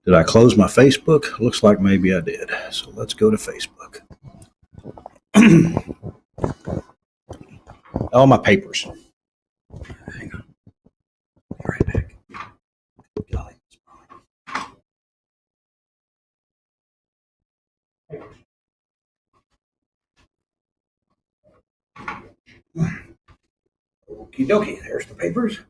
Did I close my Facebook? Looks like maybe I did. So let's go to Facebook. All my papers. Hang on. Be right back. Golly. Okie dokie. There's the papers.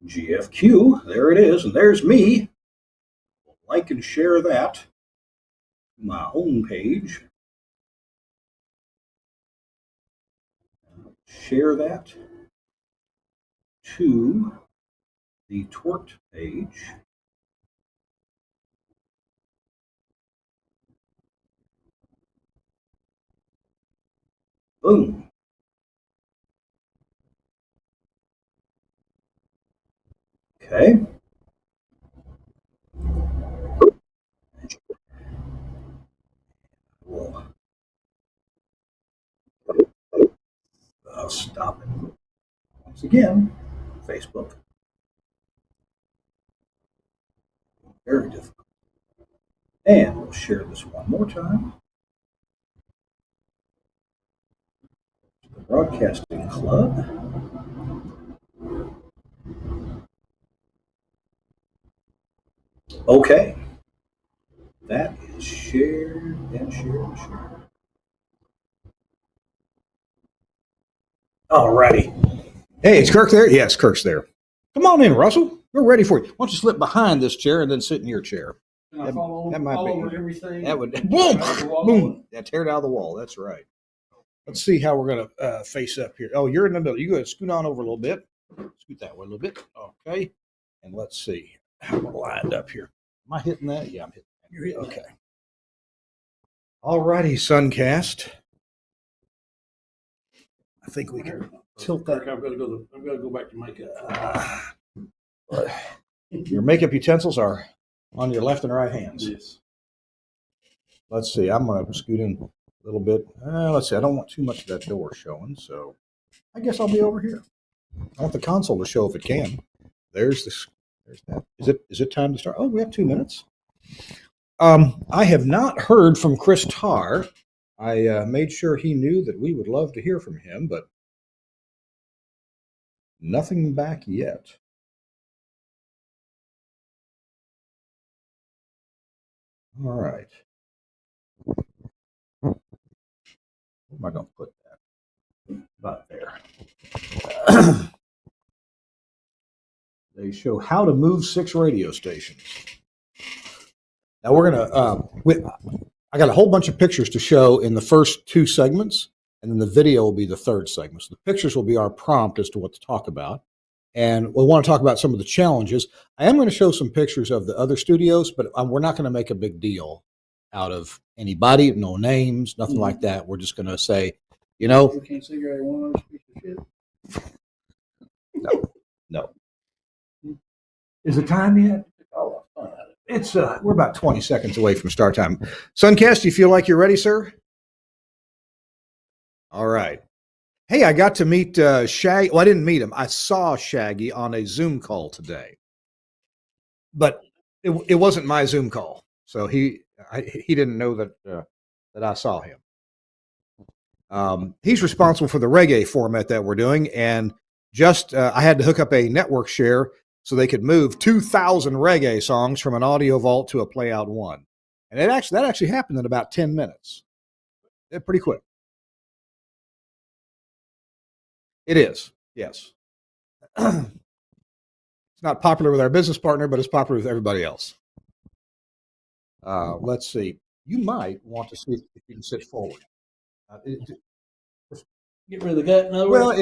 GFQ, there it is, and there's me. Like and share that. My home page. Share that to the TWiRT page. Boom. Okay. I'll stop it. Once again, Facebook. Very difficult. And we'll share this one more time. The Broadcasting Club. Okay. That is shared and shared and shared. Alrighty. Hey, is Kirk there? Yes, Kirk's there. Come on in, Russell. We're ready for you. Why don't you slip behind this chair and then sit in your chair? That might be over everything. That would boom, boom. Yeah, tear it out of the wall. That's right. Let's see how we're gonna face up here. Oh, you're in the middle. You go ahead, scoot on over a little bit. Scoot that way a little bit. Okay. And let's see how we're lined up here. Am I hitting that? Yeah, I'm hitting that. You're hitting okay. All righty, Suncast. I think we can tilt that. I've got to go back to makeup. Your makeup utensils are on your left and right hands. Yes. Let's see. I'm going to scoot in a little bit. Let's see. I don't want too much of that door showing, so I guess I'll be over here. I want the console to show if it can. There's this. There's that. Is it time to start? Oh, we have 2 minutes. I have not heard from Chris Tarr. I made sure he knew that we would love to hear from him, but nothing back yet. All right. Where am I going to put that? About there. They show how to move 6 radio stations. Now we're going to, I got a whole bunch of pictures to show in the first 2 segments, and then the video will be the 3rd segment. So the pictures will be our prompt as to what to talk about. And we'll want to talk about some of the challenges. I am going to show some pictures of the other studios, but we're not going to make a big deal out of anybody, no names, nothing like that. We're just going to say, you know. You can't see every one of those pieces of shit. No. Is it time yet? Oh, fine. It's we're about 20 seconds away from start time. Suncast, do you feel like you're ready, sir? All right. Hey, I got to meet Shaggy. Well, I didn't meet him. I saw Shaggy on a Zoom call today, but it wasn't my Zoom call, so he didn't know that I saw him. He's responsible for the reggae format that we're doing, and just I had to hook up a network share so they could move 2,000 reggae songs from an audio vault to a playout one, and that actually happened in about 10 minutes. Pretty quick. It is, yes. It's not popular with our business partner, but it's popular with everybody else. Let's see. You might want to see if you can sit forward. Get rid of the gut. No. Well, look,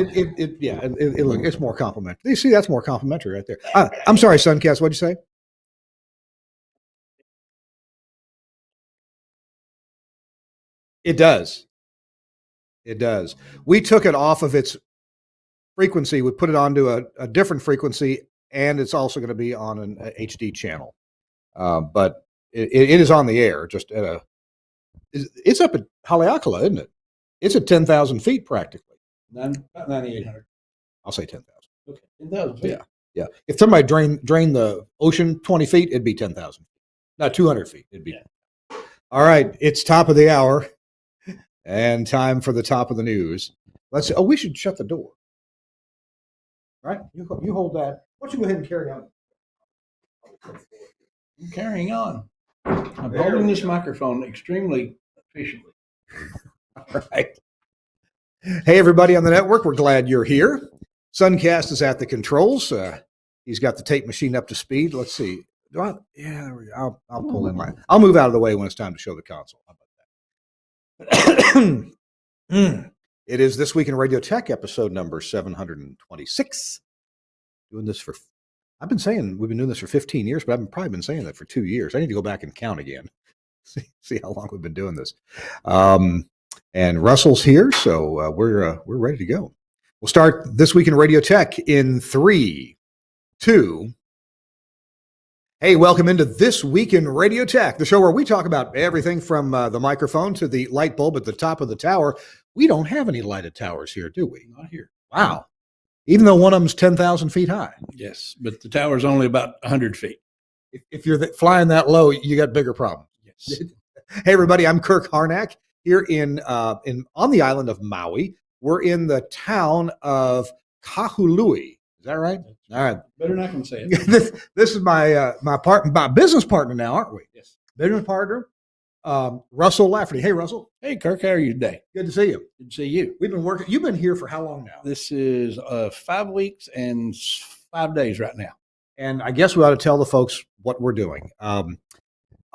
it's more complimentary. You see, that's more complimentary right there. I'm sorry, Suncast. What'd you say? It does. It does. We took it off of its frequency. We put it onto a different frequency, and it's also going to be on an HD channel. But it is on the air, just at a It's up at Haleakala, isn't it? It's at 10,000 feet practically. About 9,800. I'll say 10,000. Okay, 10,000 feet. Yeah. Yeah. If somebody drain the ocean 20 feet, it'd be 10,000. Not 200 feet. It'd be. Yeah. All right. It's top of the hour and time for the top of the news. Let's see. Oh, we should shut the door. Right? You hold that. Why don't you go ahead and carry on? I'm carrying on. I'm There holding we this go. microphone extremely efficiently. All right. Hey, everybody on the network. We're glad you're here. Suncast is at the controls. He's got the tape machine up to speed. Let's see. Yeah, there we go. I'll pull in line. I'll move out of the way when it's time to show the console. How about that? It is This Week in Radio Tech, episode number 726. Doing this for, I've been saying we've been doing this for 15 years, but I've probably been saying that for 2 years. I need to go back and count again. See how long we've been doing this. And Russell's here, so we're ready to go. We'll start This Week in Radio Tech in 3, 2. Hey, welcome into This Week in Radio Tech, the show where we talk about everything from the microphone to the light bulb at the top of the tower. We don't have any lighted towers here, do we? Not here. Wow. Even though one of them's 10,000 feet high. Yes, but the tower's only about 100 feet. If you're flying that low, you got bigger problems. Yes. Hey, everybody, I'm Kirk Harnack here in on the island of Maui. We're in the town of Kahului. Is that right? All right. Better not can say it. This is my business partner now, aren't we? Yes. Business partner, Russell Lafferty. Hey, Russell. Hey, Kirk, how are you today? Good to see you. Good to see you. We've been working. You've been here for how long now? This is 5 weeks and 5 days right now. And I guess we ought to tell the folks what we're doing. On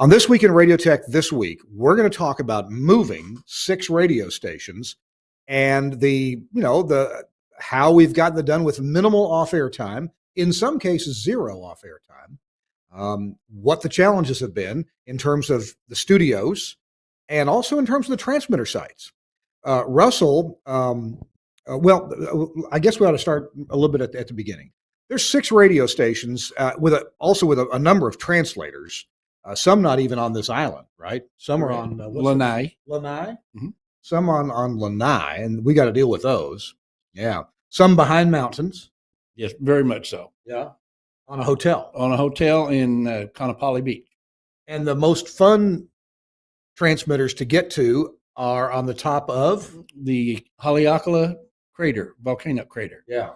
This Week in Radio Tech this week, we're going to talk about moving 6 radio stations and the how we've gotten it done with minimal off-air time, in some cases zero off-air time, what the challenges have been in terms of the studios and also in terms of the transmitter sites. Russell, I guess we ought to start a little bit at the beginning. There's 6 radio stations with a number of translators. Some not even on this island, right? Some are on Lanai. Lanai. Mm-hmm. Some on Lanai, and we got to deal with those. Yeah. Some behind mountains. Yes, very much so. Yeah. On a hotel. On a hotel in Kaanapali Beach. And the most fun transmitters to get to are on the top of the Haleakala crater, volcano crater. Yeah.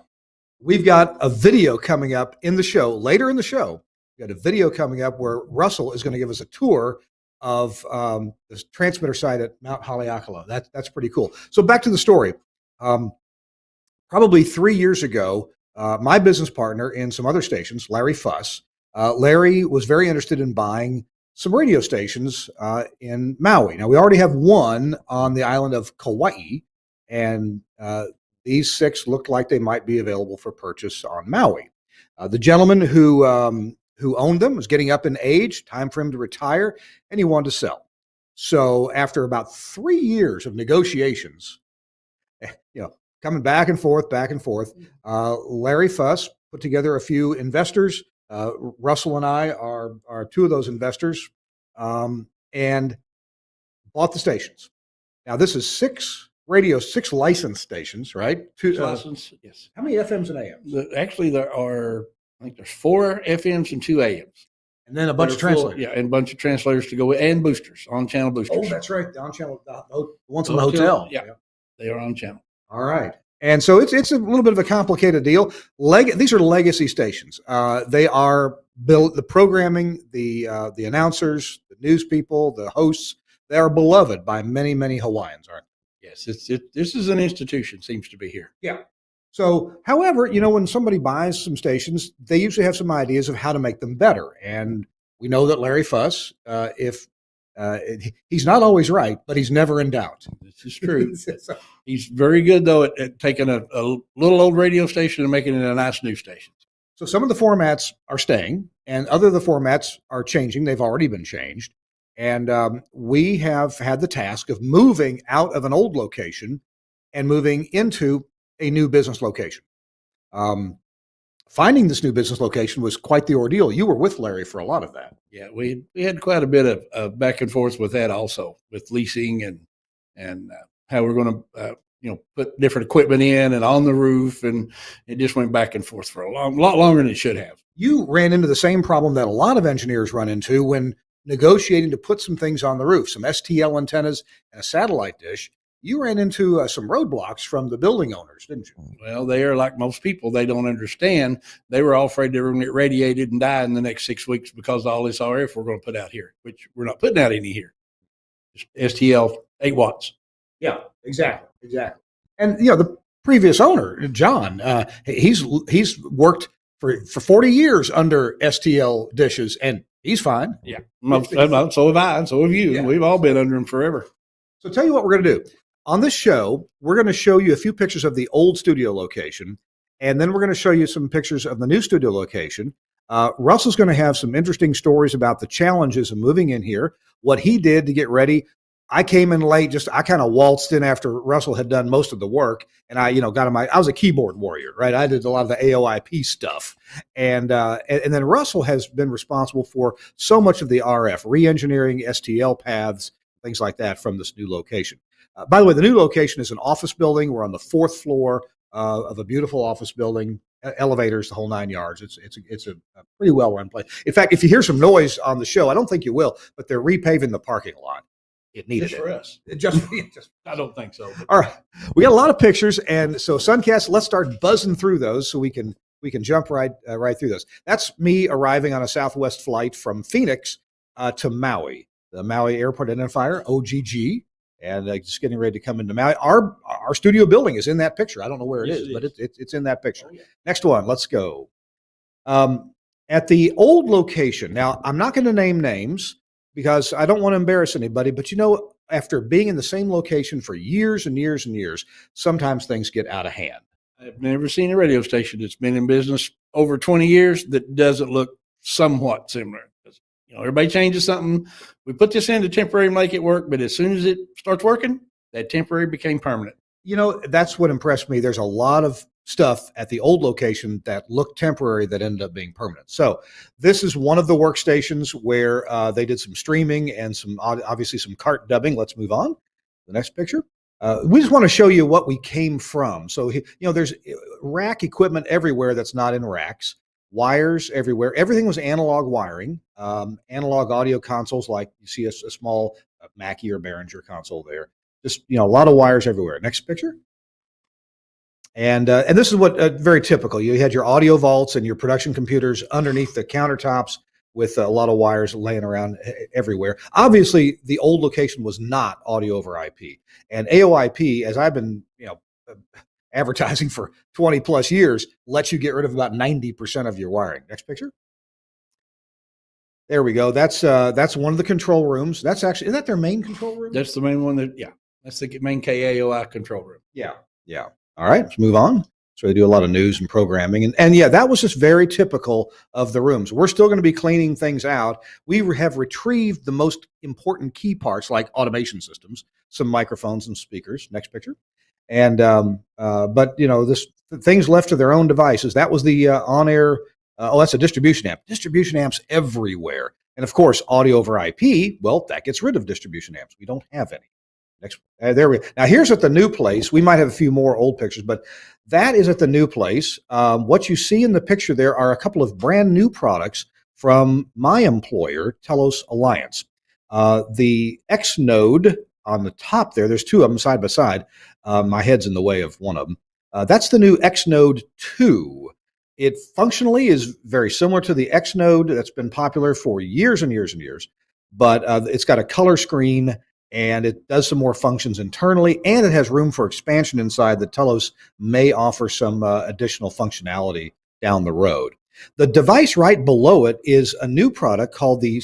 We've got a video coming up in the show, later in the show. We've got a video coming up where Russell is going to give us a tour of this transmitter site at Mount Haleakala. That's pretty cool. So back to the story. Probably 3 years ago, my business partner and some other stations, Larry Fuss, Larry was very interested in buying some radio stations in Maui. Now, we already have one on the island of Kauai, and these 6 looked like they might be available for purchase on Maui. The gentleman who owned them was getting up in age, time for him to retire, and he wanted to sell. So after about 3 years of negotiations, coming back and forth, Larry Fuss put together a few investors. Russell and I are 2 of those investors, and bought the stations. Now, this is 6 licensed stations, right? 2 license, yes. How many FMs and AMs? Actually, there's 4 FMs and 2 AMs. And then a bunch of translators. Yeah, and a bunch of translators to go with, and boosters, on-channel boosters. Oh, that's right. The on-channel, the ones in the hotel. Yeah, they are on-channel. All right. And so it's a little bit of a complicated deal. These are legacy stations. They are built, the programming, the announcers, the news people, the hosts. They are beloved by many, many Hawaiians, aren't they? Yes, this is an institution, seems to be here. Yeah. So, however, when somebody buys some stations, they usually have some ideas of how to make them better. And we know that Larry Fuss, he's not always right, but he's never in doubt. This is true. He's very good, though, at taking a little old radio station and making it a nice new station. So some of the formats are staying, and other of the formats are changing. They've already been changed. And we have had the task of moving out of an old location and moving into a new business location. finding this new business location was quite the ordeal. You were with Larry for a lot of that. Yeah, we had quite a bit of back and forth with that also, with leasing and how we're going to put different equipment in and on the roof, and it just went back and forth for a lot longer than it should have. You ran into the same problem that a lot of engineers run into when negotiating to put some things on the roof, some STL antennas and a satellite dish. You ran into some roadblocks from the building owners, didn't you? Well, they are like most people. They don't understand. They were all afraid they were going to get radiated and die in the next 6 weeks because of all this RF we're going to put out here, which we're not putting out any here. Just STL 8 watts. Yeah, exactly. And the previous owner, John, he's worked for 40 years under STL dishes, and he's fine. Yeah, so have I, and so have you. Yeah. We've all been under them forever. So tell you what we're going to do. On this show, we're going to show you a few pictures of the old studio location, and then we're going to show you some pictures of the new studio location. Russell's going to have some interesting stories about the challenges of moving in here, what he did to get ready. I came in late, I kind of waltzed in after Russell had done most of the work, and I was a keyboard warrior, right? I did a lot of the AOIP stuff, and then Russell has been responsible for so much of the RF, re-engineering STL paths, things like that from this new location. By the way, the new location is an office building. We're on the 4th floor of a beautiful office building, elevators, the whole 9 yards. It's a pretty well run place. In fact, if you hear some noise on the show, I don't think you will, but they're repaving the parking lot. It needed just for us. Just I don't think so. All right, we got a lot of pictures, and so Suncast, let's start buzzing through those so we can jump right through those. That's me arriving on a Southwest flight from Phoenix to Maui, the Maui Airport Identifier (OGG). And just getting ready to come into Maui. Our studio building is in that picture. I don't know where it is, but it's in that picture. Oh, yeah. Next one, let's go. At the old location, now I'm not going to name names because I don't want to embarrass anybody, but after being in the same location for years and years and years, sometimes things get out of hand. I've never seen a radio station that's been in business over 20 years that doesn't look somewhat similar. Everybody changes something. We put this in to temporary make it work, but as soon as it starts working, that temporary became permanent. That's what impressed me. There's a lot of stuff at the old location that looked temporary that ended up being permanent. So this is one of the workstations where they did some streaming and obviously some cart dubbing. Let's move on. The next picture. We just want to show you what we came from. So, there's rack equipment everywhere that's not in racks. Wires everywhere. Everything was analog wiring, analog audio consoles, like you see a small Mackie or Behringer console there. Just, a lot of wires everywhere. Next picture. And this is what very typical. You had your audio vaults and your production computers underneath the countertops with a lot of wires laying around everywhere. Obviously, the old location was not audio over IP. And AOIP, as I've been, advertising for 20 plus years, lets you get rid of about 90% of your wiring. Next picture. There we go. That's one of the control rooms. Is that their main control room? That's the main one. That's the main KAOI control room. Yeah. All right, let's move on. So they do a lot of news and programming. And yeah, that was just very typical of the rooms. We're still going to be cleaning things out. We have retrieved the most important key parts like automation systems, some microphones and speakers. Next picture. And but this things left to their own devices. That was the on-air. That's a distribution amp. Distribution amps everywhere, and of course, audio over IP. Well, that gets rid of distribution amps. We don't have any. Next, there we go. Now here's at the new place. We might have a few more old pictures, but that is at the new place. What you see in the picture there are a couple of brand new products from my employer, Telos Alliance. The X Node on the top there's two of them side by side. My head's in the way of one of them. That's the new X Node 2. It functionally is very similar to the X Node that's been popular for years and years and years, but it's got a color screen and it does some more functions internally, and it has room for expansion inside that Telos may offer some additional functionality down the road. The device right below it is a new product called the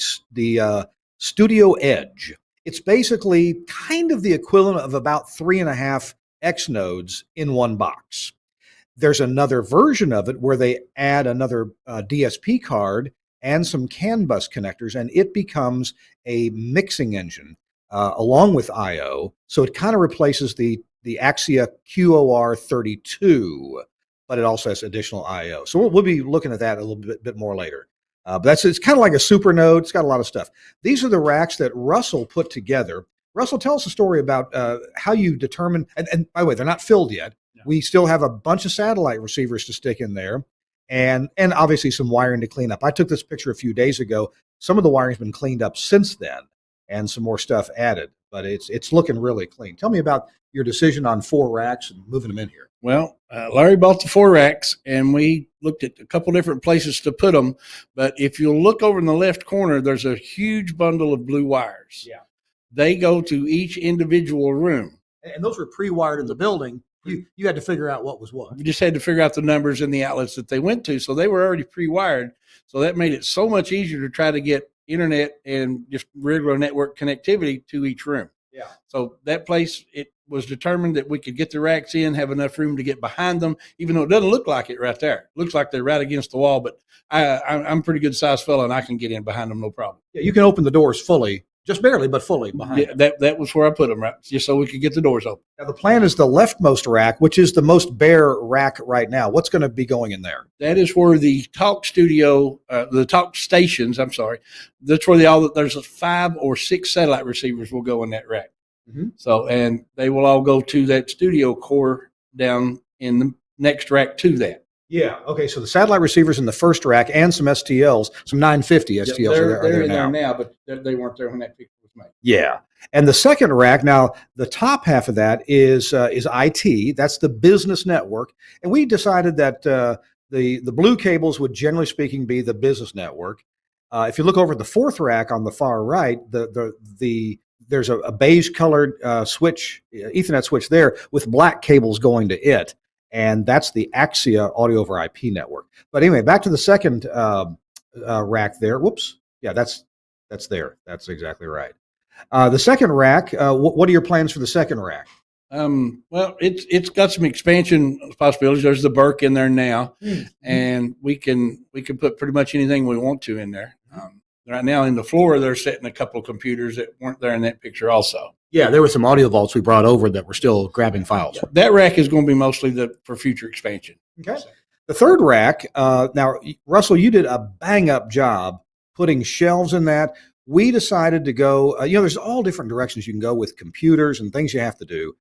Studio Edge. It's basically kind of the equivalent of about 3.5 X nodes in one box. There's another version of it where they add another DSP card and some CAN bus connectors, and it becomes a mixing engine along with I/O. So it kind of replaces the Axia QOR32 but it also has additional I/O. So we'll be looking at that a little bit more later. But it's kind of like a super node. It's got a lot of stuff. These are the racks that Russell put together. Russell, tell us a story about how you determine, and by the way, they're not filled yet. No. We still have a bunch of satellite receivers to stick in there, and obviously some wiring to clean up. I took this picture a few days ago. Some of the wiring's been cleaned up since then, and some more stuff added, but it's looking really clean. Tell me about your decision on 4 racks and moving them in here. Well, Larry bought the 4 racks, and we looked at a couple different places to put them. But if you'll look over in the left corner, there's a huge bundle of blue wires. Yeah. They go to each individual room. And those were pre-wired in the building. You had to figure out what was what. We just had to figure out the numbers and the outlets that they went to. So they were already pre-wired. So that made it so much easier to try to get internet and just regular network connectivity to each room. Yeah. So that place, it was determined that we could get the racks in, have enough room to get behind them, even though it doesn't look like it right there. It looks like they're right against the wall, but I'm a pretty good sized fella, and I can get in behind them no problem. Yeah, you can open the doors fully, just barely, but fully behind. Yeah, that was where I put them, right, just so we could get the doors open. Now the plan is the leftmost rack, which is the most bare rack right now. What's going to be going in there? That is where the talk studio, the talk stations. I'm sorry, that's where there's 5 or 6 satellite receivers will go in that rack. Mm-hmm. So, and they will all go to that studio core down in the next rack to that. Yeah. Okay. So the satellite receivers in the first rack and some STLs, some 950 STLs they're are there in now. there now, but they weren't there when that picture was made. Yeah. And the second rack, now the top half of that is IT. That's the business network. And we decided that the blue cables would, generally speaking, be the business network. If you look over at the fourth rack on the far right, there's a beige colored switch, Ethernet switch there with black cables going to it. And that's the Axia audio over IP network. But anyway, back to the second rack there. Whoops. Yeah, that's there. That's exactly right. The second rack, what are your plans for the second rack? Well, it's got some expansion possibilities. There's the Burke in there now, and we can put pretty much anything we want to in there. Right now in the floor, they're setting a couple of computers that weren't there in that picture also. Yeah, there were some audio vaults we brought over that were still grabbing files. Yeah, that rack is going to be mostly for future expansion. Okay. The third rack, now, Russell, you did a bang-up job putting shelves in that. We decided to go, there's all different directions you can go with computers and things you have to do.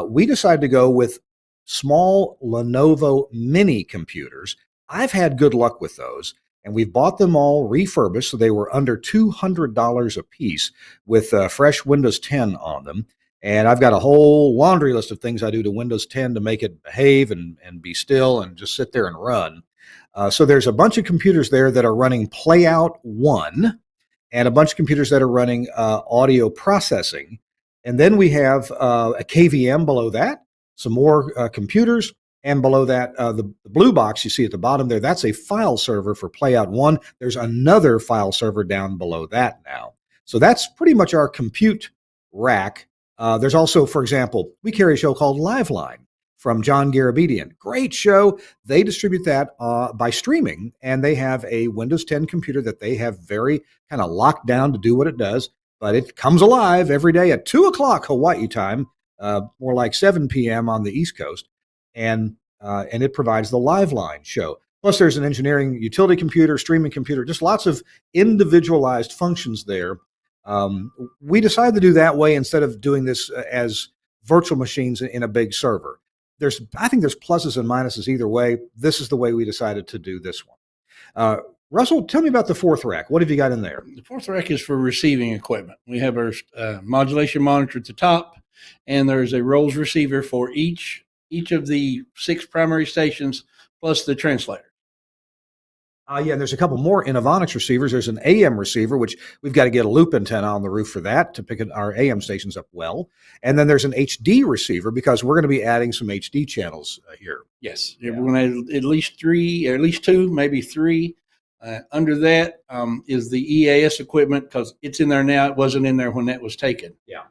We decided to go with small Lenovo mini computers. I've had good luck with those. And we've bought them all refurbished, so they were under $200 a piece with fresh Windows 10 on them. And I've got a whole laundry list of things I do to Windows 10 to make it behave and be still and just sit there and run. So there's a bunch of computers there that are running Playout 1 and a bunch of computers that are running audio processing. And then we have a KVM below that, some more computers. And below that, the blue box you see at the bottom there, that's a file server for Playout 1. There's another file server down below that now. So that's pretty much our compute rack. There's also, for example, we carry a show called Liveline from John Garabedian. Great show. They distribute that by streaming, and they have a Windows 10 computer that they have very kind of locked down to do what it does. But it comes alive every day at 2 o'clock Hawaii time, more like 7 p.m. on the East Coast. And it provides the Liveline show. Plus, there's an engineering utility computer, streaming computer, just lots of individualized functions there. We decided to do that way instead of doing this as virtual machines in a big server. I think there's pluses and minuses either way. This is the way we decided to do this one. Russell, tell me about the fourth rack. What have you got in there? The fourth rack is for receiving equipment. We have our modulation monitor at the top, and there's a Rolls receiver for each of the 6 primary stations plus the translator. Yeah, and there's a couple more Innovonics receivers. There's an AM receiver, which we've got to get a loop antenna on the roof for that to pick our AM stations up well. And then there's an HD receiver because we're going to be adding some HD channels here. Yes, yeah. We're going to add at least 3, or at least 2, maybe 3. Under that is the EAS equipment because it's in there now. It wasn't in there when that was taken. Yeah.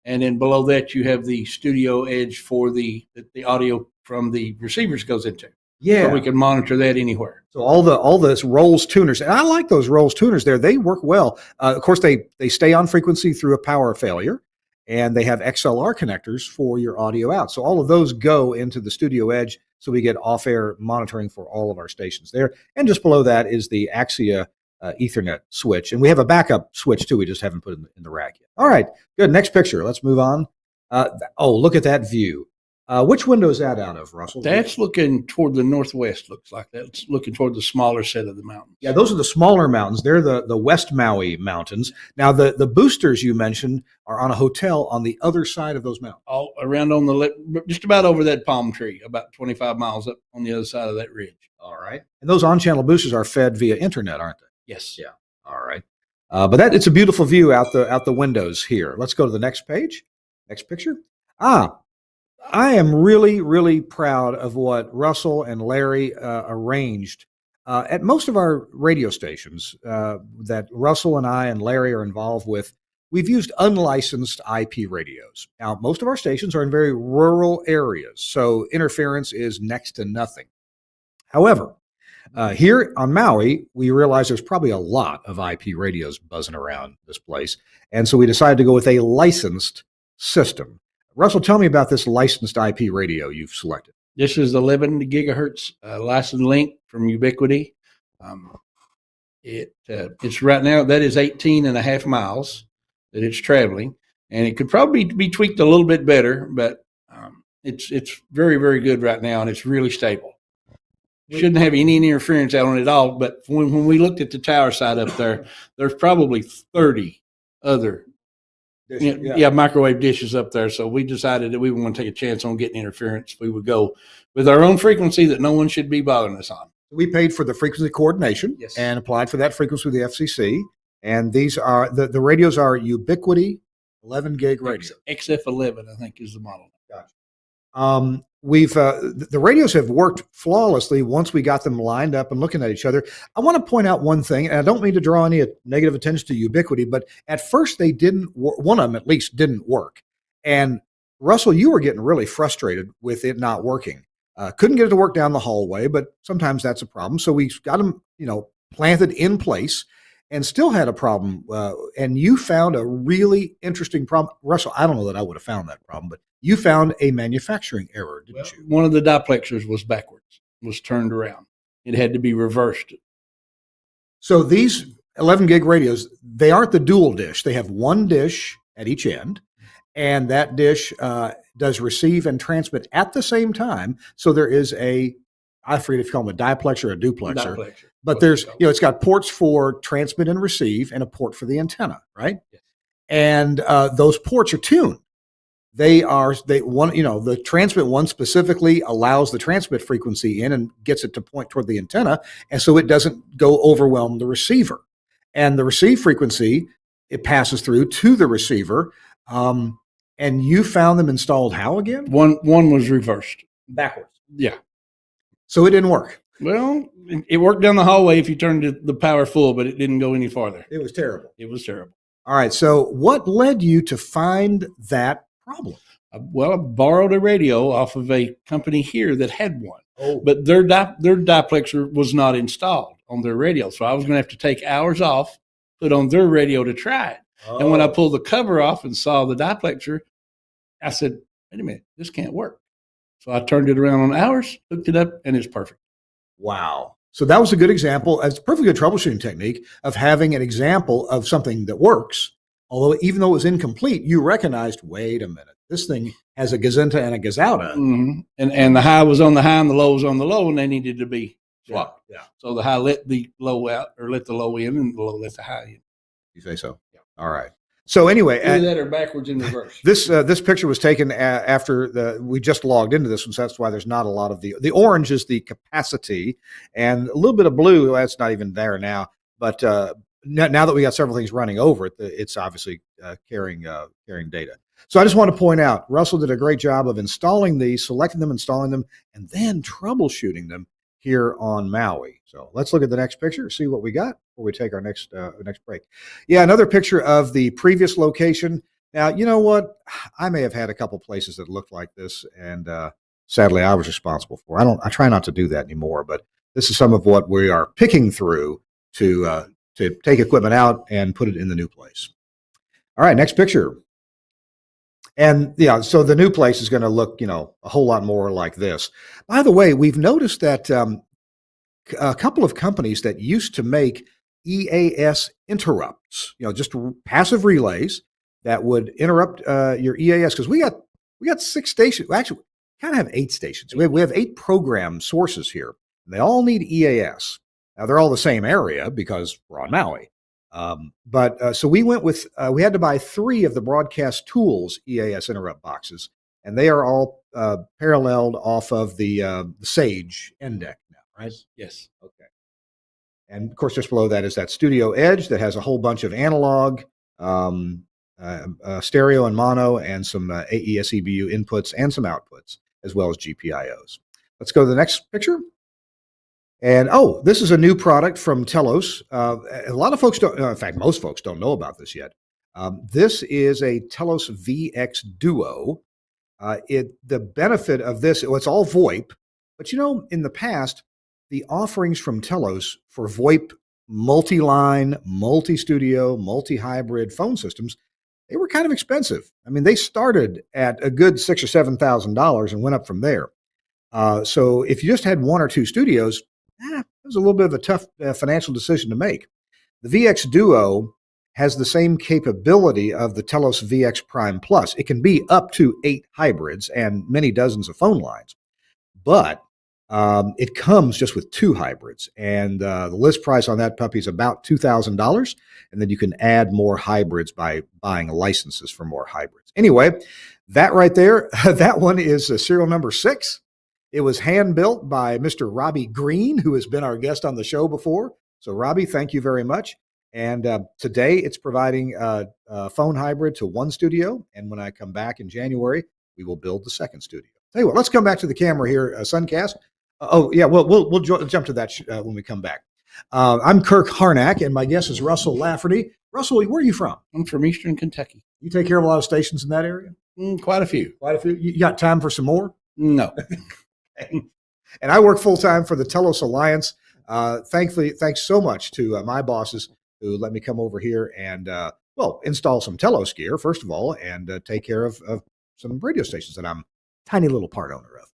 And then below that, you have the studio edge for the audio from the receivers goes into. Yeah. So we can monitor that anywhere. So all those Rolls tuners, and I like those Rolls tuners there. They work well. Of course, they stay on frequency through a power failure, and they have XLR connectors for your audio out. So all of those go into the studio edge so we get off-air monitoring for all of our stations there. And just below that is the Axia Ethernet switch. And we have a backup switch too. We just haven't put it in the rack yet. All right, good. Next picture. Let's move on. Oh, look at that view. Which window is that out of, Russell? That's looking toward the northwest, looks like that. It's looking toward the smaller set of the mountains. Yeah, those are the smaller mountains. They're the West Maui Mountains. Now, the boosters you mentioned are on a hotel on the other side of those mountains. All around on just about over that palm tree, about 25 miles up on the other side of that ridge. All right. And those on-channel boosters are fed via internet, aren't they? Yes. Yeah. All right. But it's a beautiful view out the windows here. Let's go to the next page. Next picture. I am really, really proud of what Russell and Larry arranged at most of our radio stations that Russell and I and Larry are involved with. We've used unlicensed IP radios. Now, most of our stations are in very rural areas, so interference is next to nothing. However, here on Maui, we realized there's probably a lot of IP radios buzzing around this place, and so we decided to go with a licensed system. Russell, tell me about this licensed IP radio you've selected. This is 11 gigahertz licensed link from Ubiquity. It's right now, that is 18 and a half miles that it's traveling, and it could probably be tweaked a little bit better, but it's very, very good right now, and it's really stable. Shouldn't have any interference out on it at all, but when we looked at the tower side up there, there's probably 30 other microwave dishes up there. So we decided that we want to take a chance on getting interference. We would go with our own frequency that no one should be bothering us on. We paid for the frequency coordination and applied for that frequency with the FCC. And these are the radios are Ubiquity 11 gig radio. XF11, I think, is the model. Gotcha. We've the radios have worked flawlessly once we got them lined up and looking at each other. I want to point out one thing, and I don't mean to draw any negative attention to Ubiquity, but at first they didn't. One of them at least didn't work. And Russell, you were getting really frustrated with it not working. Couldn't get it to work down the hallway, but sometimes that's a problem. So we got them, planted in place, and still had a problem. And you found a really interesting problem, Russell. I don't know that I would have found that problem, but you found a manufacturing error, didn't you? One of the diplexers was backwards, was turned around. It had to be reversed. So these 11 gig radios, they aren't the dual dish. They have one dish at each end, and that dish does receive and transmit at the same time. So there is I forget if you call them a diplexer or a duplexer. But there's, it's got ports for transmit and receive and a port for the antenna, right? Yes. And those ports are tuned. The transmit one specifically allows the transmit frequency in and gets it to point toward the antenna. And so it doesn't go overwhelm the receiver. And the receive frequency, it passes through to the receiver. And you found them installed how again? One was reversed. Backwards. Yeah. So it didn't work. Well, it worked down the hallway if you turned the power full, but it didn't go any farther. It was terrible. It was terrible. All right. So what led you to find that problem? I borrowed a radio off of a company here that had one, but their diplexer was not installed on their radio. So I was going to have to take hours off, put on their radio to try it. And when I pulled the cover off and saw the diplexer, I said, wait a minute, this can't work. So I turned it around on hours, hooked it up, and it's perfect. Wow. So that was a good example. It's a perfectly good troubleshooting technique of having an example of something that works. Although even though it was incomplete, you recognized, wait a minute, this thing has a gazinta and a gazouta. Mm-hmm. And the high was on the high and the low was on the low, and they needed to be swapped. Yeah. So the high let the low out, or let the low in, and the low let the high in. You say so? Yeah. All right. So anyway, either that or backwards in reverse. This picture was taken after we just logged into this one, so that's why there's not a lot of the orange is the capacity, and a little bit of blue. That's not even there now, but now that we got several things running over it, it's obviously carrying data. So I just want to point out, Russell did a great job of installing these, selecting them, installing them, and then troubleshooting them here on Maui. So let's look at the next picture, see what we got before we take our next break. Yeah, another picture of the previous location. Now, you know what? I may have had a couple places that looked like this, and sadly, I was responsible for. I try not to do that anymore, but this is some of what we are picking through to take equipment out and put it in the new place. All right, next picture. And yeah, so the new place is going to look, a whole lot more like this. By the way, we've noticed that a couple of companies that used to make EAS interrupts, just passive relays that would interrupt your EAS, because we got 6 stations. Well, actually, we kind of have 8 stations. We have 8 program sources here. And they all need EAS. Now they're all the same area because we're on Maui. So we went with we had to buy 3 of the Broadcast Tools EAS interrupt boxes, and they are all paralleled off of the Sage end deck now, right? Yes. Okay. And of course, just below that is that Studio Edge that has a whole bunch of analog, stereo and mono, and some AES EBU inputs and some outputs, as well as GPIOs. Let's go to the next picture. And this is a new product from Telos. A lot of folks don't, in fact, most folks don't know about this yet. This is a Telos VX Duo. The benefit of this, it's all VoIP, but in the past, the offerings from Telos for VoIP multi-line, multi-studio, multi-hybrid phone systems, they were kind of expensive. I mean, they started at a good $6,000 or $7,000 and went up from there. So if you just had 1 or 2 studios, it was a little bit of a tough financial decision to make. The VX Duo has the same capability of the Telos VX Prime Plus. It can be up to 8 hybrids and many dozens of phone lines, but it comes just with 2 hybrids, and the list price on that puppy is about $2,000, and then you can add more hybrids by buying licenses for more hybrids. Anyway, that right there, that one is serial number 6. It was hand-built by Mr. Robbie Green, who has been our guest on the show before. So, Robbie, thank you very much. And today it's providing a phone hybrid to 1 studio, and when I come back in January, we will build the 2nd studio. Tell you what, let's come back to the camera here, Suncast. We'll jump to that when we come back. I'm Kirk Harnack, and my guest is Russell Lafferty. Russell, where are you from? I'm from Eastern Kentucky. You take care of a lot of stations in that area? Quite a few. Quite a few. You got time for some more? No. And I work full-time for the Telos Alliance. Thanks so much to my bosses who let me come over here and, install some Telos gear, first of all, and take care of some radio stations that I'm a tiny little part owner of.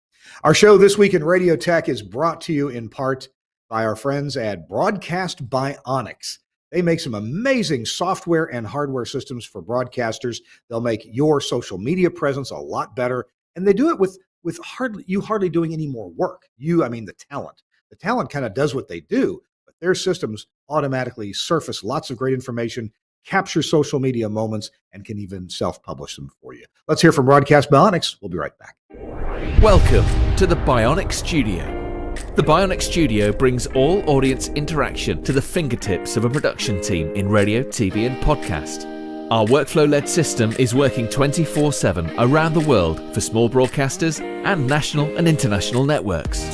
Our show This Week in Radio Tech is brought to you in part by our friends at Broadcast Bionics. They make some amazing software and hardware systems for broadcasters. They'll make your social media presence a lot better, and they do it with hardly doing any more work. The talent. The talent kind of does what they do, but their systems automatically surface lots of great information, capture social media moments, and can even self-publish them for you. Let's hear from Broadcast Bionics. We'll be right back. Welcome to the Bionic Studio. The Bionic Studio brings all audience interaction to the fingertips of a production team in radio, TV, and podcast. Our workflow-led system is working 24/7 around the world for small broadcasters and national and international networks.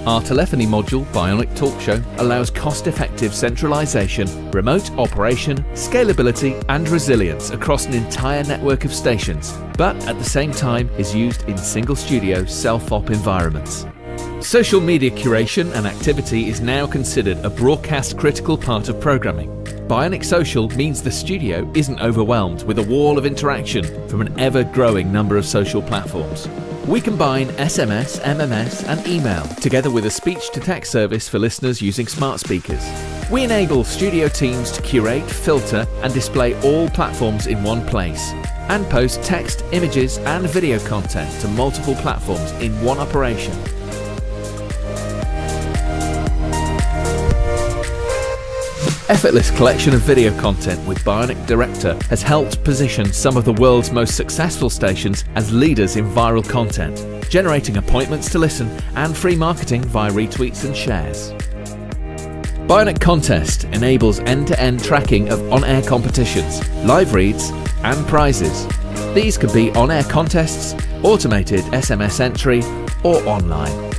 Our telephony module, Bionic Talk Show, allows cost-effective centralization, remote operation, scalability, and resilience across an entire network of stations, but at the same time is used in single-studio self-op environments. Social media curation and activity is now considered a broadcast-critical part of programming. Bionic Social means the studio isn't overwhelmed with a wall of interaction from an ever-growing number of social platforms. We combine SMS, MMS, and email together with a speech-to-text service for listeners using smart speakers. We enable studio teams to curate, filter, and display all platforms in one place, and post text, images, and video content to multiple platforms in one operation. Effortless collection of video content with Bionic Director has helped position some of the world's most successful stations as leaders in viral content, generating appointments to listen and free marketing via retweets and shares. Bionic Contest enables end-to-end tracking of on-air competitions, live reads, and prizes. These can be on-air contests, automated SMS entry, or online.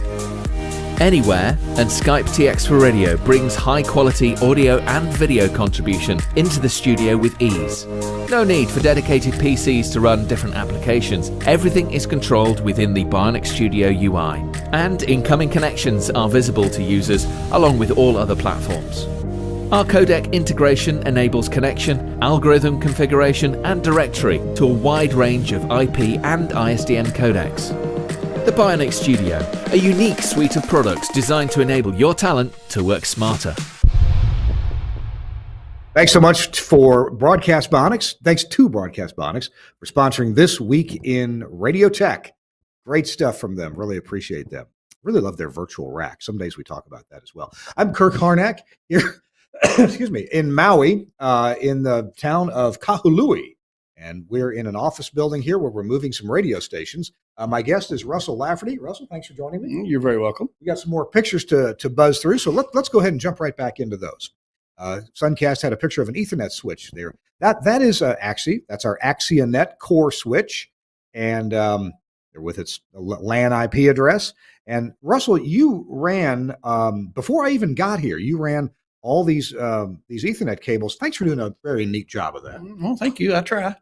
Anywhere, and Skype TX for Radio brings high-quality audio and video contribution into the studio with ease. No need for dedicated PCs to run different applications. Everything is controlled within the Bionic Studio UI, and incoming connections are visible to users along with all other platforms. Our codec integration enables connection, algorithm configuration, and directory to a wide range of IP and ISDN codecs. The Bionic Studio, a unique suite of products designed to enable your talent to work smarter. Thanks so much for Broadcast Bionics. Thanks to Broadcast Bionics for sponsoring This Week in Radio Tech. Great stuff from them. Really appreciate them. Really love their virtual rack. Some days we talk about that as well. I'm Kirk Harnack here, excuse me, in Maui, in the town of Kahului. And we're in an office building here where we're moving some radio stations. My guest is Russell Lafferty. Russell, thanks for joining me. You're very welcome. We got some more pictures to buzz through, so let's go ahead and jump right back into those. Suncast had a picture of an Ethernet switch there. That is Axie. That's our AxiaNet core switch, and with its LAN IP address. And Russell, you ran before I even got here. You ran all these Ethernet cables. Thanks for doing a very neat job of that. Well, thank you. I try.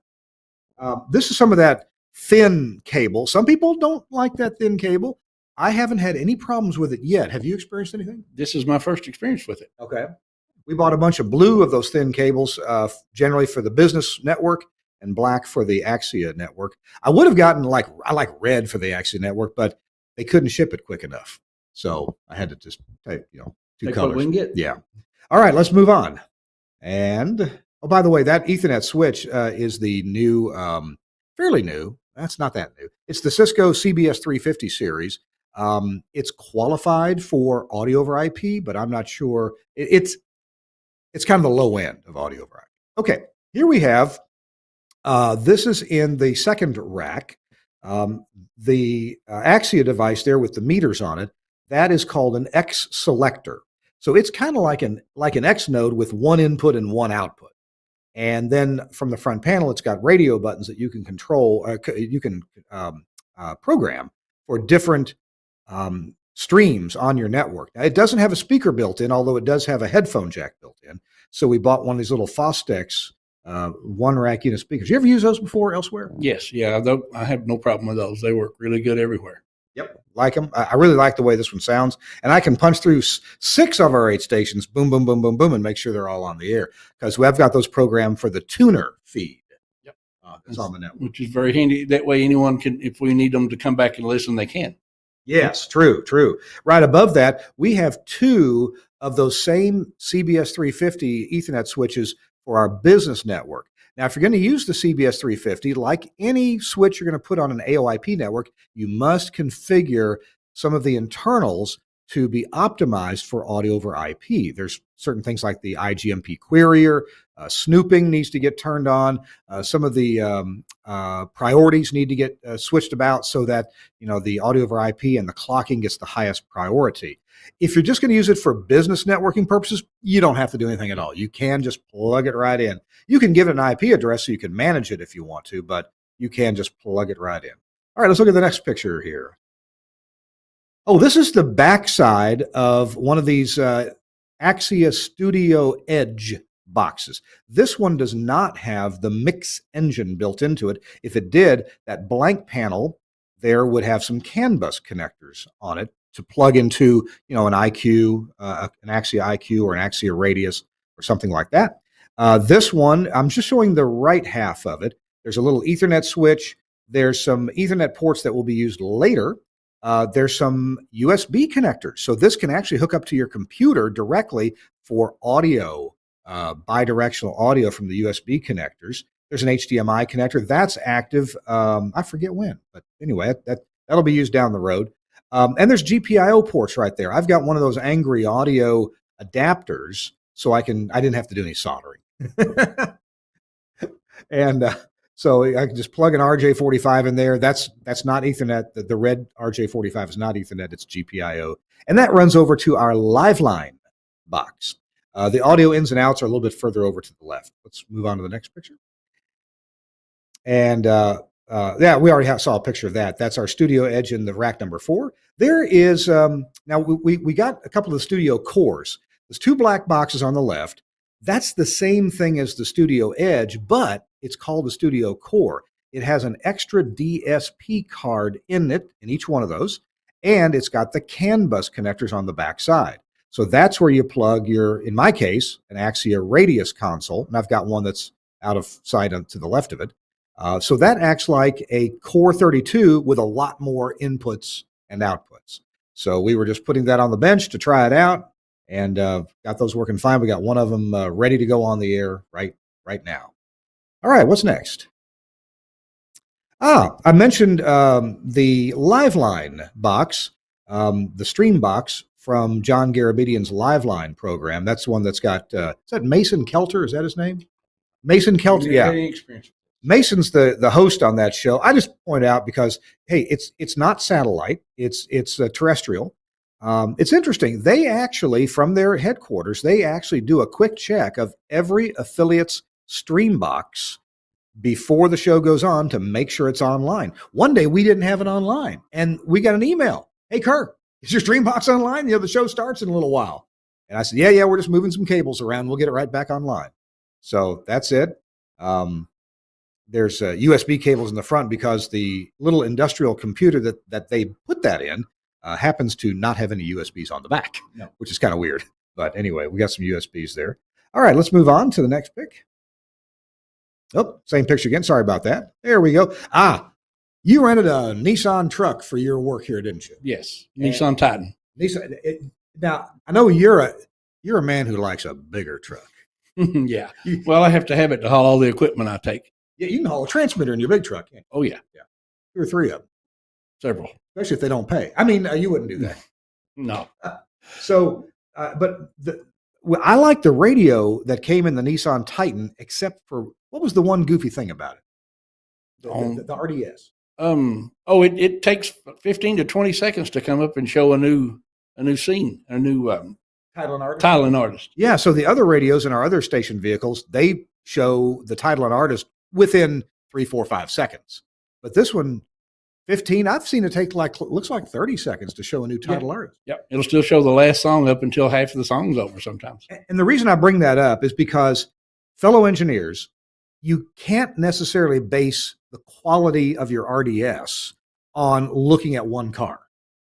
This is some of that thin cable. Some people don't like that thin cable. I haven't had any problems with it yet. Have you experienced anything? This is my first experience with it. Okay. We bought a bunch of blue of those thin cables, generally for the business network, and black for the Axia network. I would have gotten I like red for the Axia network, but they couldn't ship it quick enough. So I had to just take, two Take colors. what we can get. Yeah. All right, let's move on. And, oh, by the way, that Ethernet switch is the new, fairly new. That's not that new. It's the Cisco CBS 350 series. It's qualified for audio over IP, but I'm not sure. It's kind of the low end of audio over IP. Okay, here we have, this is in the second rack. The Axia device there with the meters on it, that is called an X selector. So it's kind of like an X node with one input and one output. And then from the front panel, it's got radio buttons that you can control, program for different streams on your network. Now, it doesn't have a speaker built in, although it does have a headphone jack built in. So we bought one of these little Fostex one rack unit speakers. You ever use those before elsewhere? Yes. Yeah. I have no problem with those. They work really good everywhere. Yep. Like them. I really like the way this one sounds. And I can punch through 6 of our 8 stations, boom, boom, boom, boom, boom, and make sure they're all on the air. Because we've got those programmed for the tuner feed. Yep. It's on the network. Which is very handy. That way anyone can, if we need them to come back and listen, they can. Yes, true. Right above that, we have 2 of those same CBS 350 Ethernet switches for our business network. Now, if you're going to use the CBS 350, like any switch you're going to put on an AOIP network, you must configure some of the internals to be optimized for audio over IP. There's certain things like the IGMP querier, snooping needs to get turned on. Some of the priorities need to get switched about so that the audio over IP and the clocking gets the highest priority. If you're just going to use it for business networking purposes, you don't have to do anything at all. You can just plug it right in. You can give it an IP address so you can manage it if you want to, but you can just plug it right in. All right, let's look at the next picture here. Oh, this is the backside of one of these Axia Studio Edge boxes. This one does not have the mix engine built into it. If it did, that blank panel there would have some CAN bus connectors on it to plug into, an IQ, an Axia IQ or an Axia Radius or something like that. This one, I'm just showing the right half of it. There's a little Ethernet switch. There's some Ethernet ports that will be used later. There's some USB connectors. So this can actually hook up to your computer directly for audio, bidirectional audio from the USB connectors. There's an HDMI connector that's active. I forget when, but anyway, that'll be used down the road. And there's GPIO ports right there. I've got one of those Angry Audio adapters, so I didn't have to do any soldering. And so I can just plug an RJ45 in there. That's not Ethernet. The red RJ45 is not Ethernet. It's GPIO. And that runs over to our Liveline box. The audio ins and outs are a little bit further over to the left. Let's move on to the next picture. And yeah, we already saw a picture of that. That's our Studio Edge in the rack number 4. There is, now we got a couple of the Studio cores. There's 2 black boxes on the left. That's the same thing as the Studio Edge, but it's called the Studio Core. It has an extra DSP card in it, in each one of those, and it's got the CAN bus connectors on the back side. So that's where you plug your, in my case, an Axia Radius console, and I've got one that's out of sight to the left of it. So that acts like a Core 32 with a lot more inputs and outputs. So we were just putting that on the bench to try it out, and got those working fine. We got one of them ready to go on the air right now. All right, what's next? I mentioned the Liveline box, the stream box from John Garabedian's Liveline program. That's the one that's got, is that Mason Kelter? Is that his name? Mason Kelter, yeah. Experience. Mason's the host on that show. I just point out because, hey, it's not satellite. It's terrestrial. It's interesting. They actually, from their headquarters, they actually do a quick check of every affiliate's stream box before the show goes on to make sure it's online. One day we didn't have it online, and we got an email. Hey, Kirk, is your stream box online? The show starts in a little while. And I said, yeah, we're just moving some cables around. We'll get it right back online. So that's it. There's USB cables in the front because the little industrial computer that they put that in happens to not have any USBs on the back, which is kind of weird. But anyway, we got some USBs there. All right, let's move on to the next pic. Oh, same picture again. Sorry about that. There we go. You rented a Nissan truck for your work here, didn't you? Yes, Nissan Titan. Now, I know you're a man who likes a bigger truck. Yeah. Well, I have to have it to haul all the equipment I take. Yeah, you can haul a transmitter in your big truck. Can't you? Oh, yeah. 2 or 3 of them. Several. Especially if they don't pay. I mean, you wouldn't do that. No. I like the radio that came in the Nissan Titan, except for, what was the one goofy thing about it? The RDS. It takes 15 to 20 seconds to come up and show a new scene, a new title and artist. Yeah, so the other radios in our other station vehicles, they show the title and artist within 3, 4, 5 seconds. But this one, 15, I've seen it take looks like 30 seconds to show a new title artist. Yep. It'll still show the last song up until half of the song's over sometimes. And the reason I bring that up is because, fellow engineers, you can't necessarily base the quality of your RDS on looking at one car.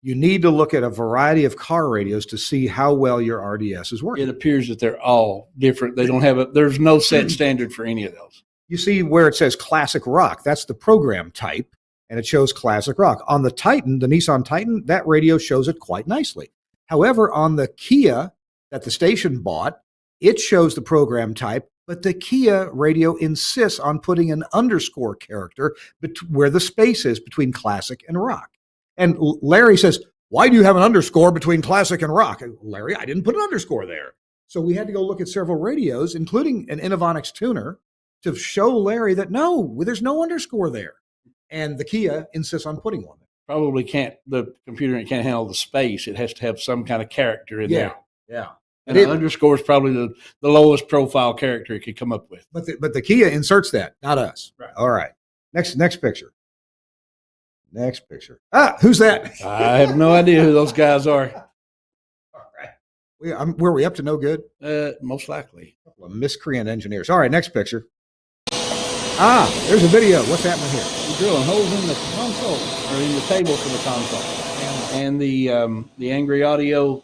You need to look at a variety of car radios to see how well your RDS is working. It appears that they're all different. They don't have there's no set standard for any of those. You see where it says classic rock, that's the program type, and it shows classic rock. On the Titan, the Nissan Titan, that radio shows it quite nicely. However, on the Kia that the station bought, it shows the program type, but the Kia radio insists on putting an underscore character where the space is between classic and rock. And Larry says, why do you have an underscore between classic and rock? Larry, I didn't put an underscore there. So we had to go look at several radios, including an Innovonics tuner, to show Larry that no, there's no underscore there. And the Kia insists on putting one there. Probably the computer can't handle the space. It has to have some kind of character in there. Yeah. And an underscore is probably the lowest profile character it could come up with. But the Kia inserts that, not us. Right. All right. Next picture. Next picture. Who's that? I have no idea who those guys are. All right. Were we up to no good? Most likely. A couple of miscreant engineers. All right, next picture. There's a video. What's happening here? We're drilling holes in the console, or in the table for the console. And the Angry Audio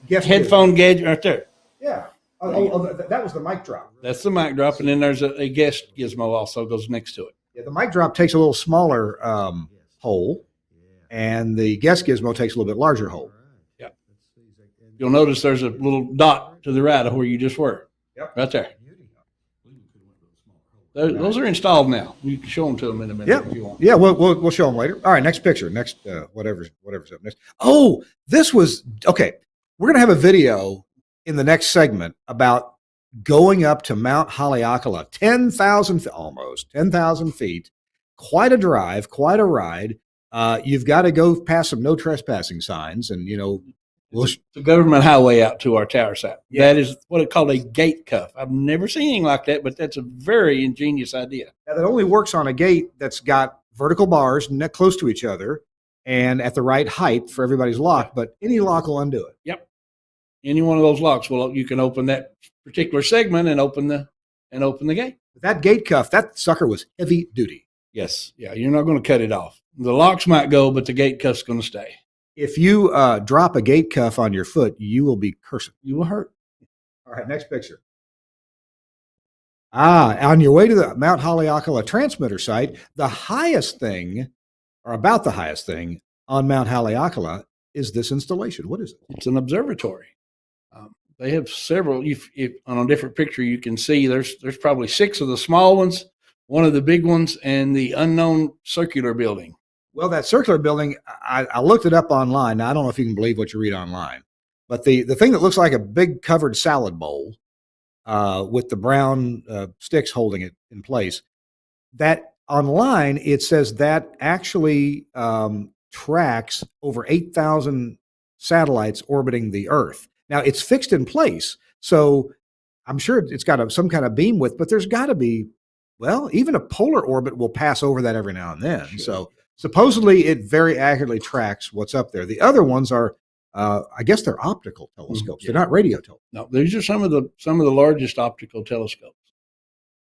headphone gadget right there. Yeah. That was the mic drop. That's the mic drop, and then there's a guest gizmo also goes next to it. Yeah, the mic drop takes a little smaller hole, and the guest gizmo takes a little bit larger hole. Yeah. You'll notice there's a little dot to the right of where you just were. Yep. Right there. Those are installed now. You can show them to them in a minute if you want. Yeah, we'll show them later. All right, next picture. Next, whatever's up next. Oh, this was okay. We're gonna have a video in the next segment about going up to Mount Haleakala, 10,000 almost 10,000 feet. Quite a drive, quite a ride. You've got to go past some no trespassing signs, and it's the government highway out to our tower site. Yeah. That is what it called a gate cuff. I've never seen anything like that, but that's a very ingenious idea. Now, that only works on a gate that's got vertical bars close to each other and at the right height for everybody's lock, but any lock will undo it. Yep. Any one of those locks, you can open that particular segment and open the gate. That gate cuff, that sucker was heavy duty. Yes. Yeah. You're not going to cut it off. The locks might go, but the gate cuff's going to stay. If you drop a gate cuff on your foot, you will be cursing. You will hurt. All right, next picture. On your way to the Mount Haleakala transmitter site, the highest thing, or about the highest thing on Mount Haleakala is this installation. What is it? It's an observatory. They have several. If on a different picture, you can see there's probably 6 of the small ones, one of the big ones, and the unknown circular building. Well, that circular building, I looked it up online. Now, I don't know if you can believe what you read online, but the thing that looks like a big covered salad bowl with the brown sticks holding it in place, that online, it says that actually tracks over 8,000 satellites orbiting the Earth. Now, it's fixed in place, so I'm sure it's got some kind of beam width, but there's got to be, well, even a polar orbit will pass over that every now and then. Sure. So supposedly it very accurately tracks what's up there. The other ones are, I guess they're optical telescopes. Yeah. They're not radio telescopes. No, these are some of the largest optical telescopes.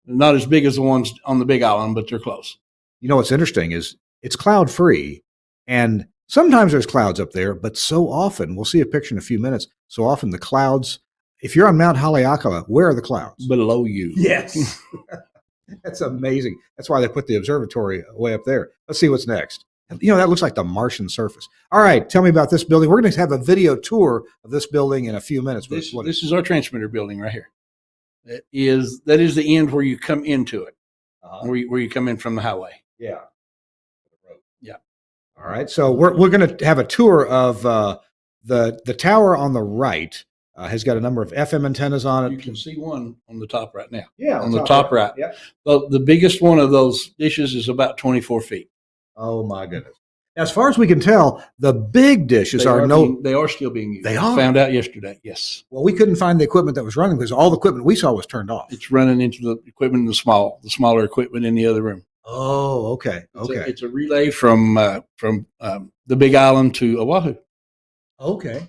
Not as big as the ones on the Big Island, but they're close. You know what's interesting is it's cloud free, and sometimes there's clouds up there, but so often, we'll see a picture in a few minutes, so often the clouds, if you're on Mount Haleakala, where are the clouds? Below you. Yes. That's amazing. That's why they put the observatory way up there. Let's see what's next. You know, that looks like the Martian surface. All right, tell me about this building. We're going to have a video tour of this building in a few minutes. This is our transmitter building right here. That is the end where you come into it, where you come in from the highway. Yeah. Yeah. All right. So we're going to have a tour of the tower on the right. Has got a number of FM antennas on it. You can see one on the top right now. Yeah, on the top right. Yeah. The biggest one of those dishes is about 24 feet. Oh my goodness! As far as we can tell, the big dishes They they are still being used. They are? Found out yesterday. Yes. Well, we couldn't find the equipment that was running because all the equipment we saw was turned off. It's running into the equipment in the smaller equipment in the other room. Oh, okay. It's a relay from the Big Island to Oahu. Okay.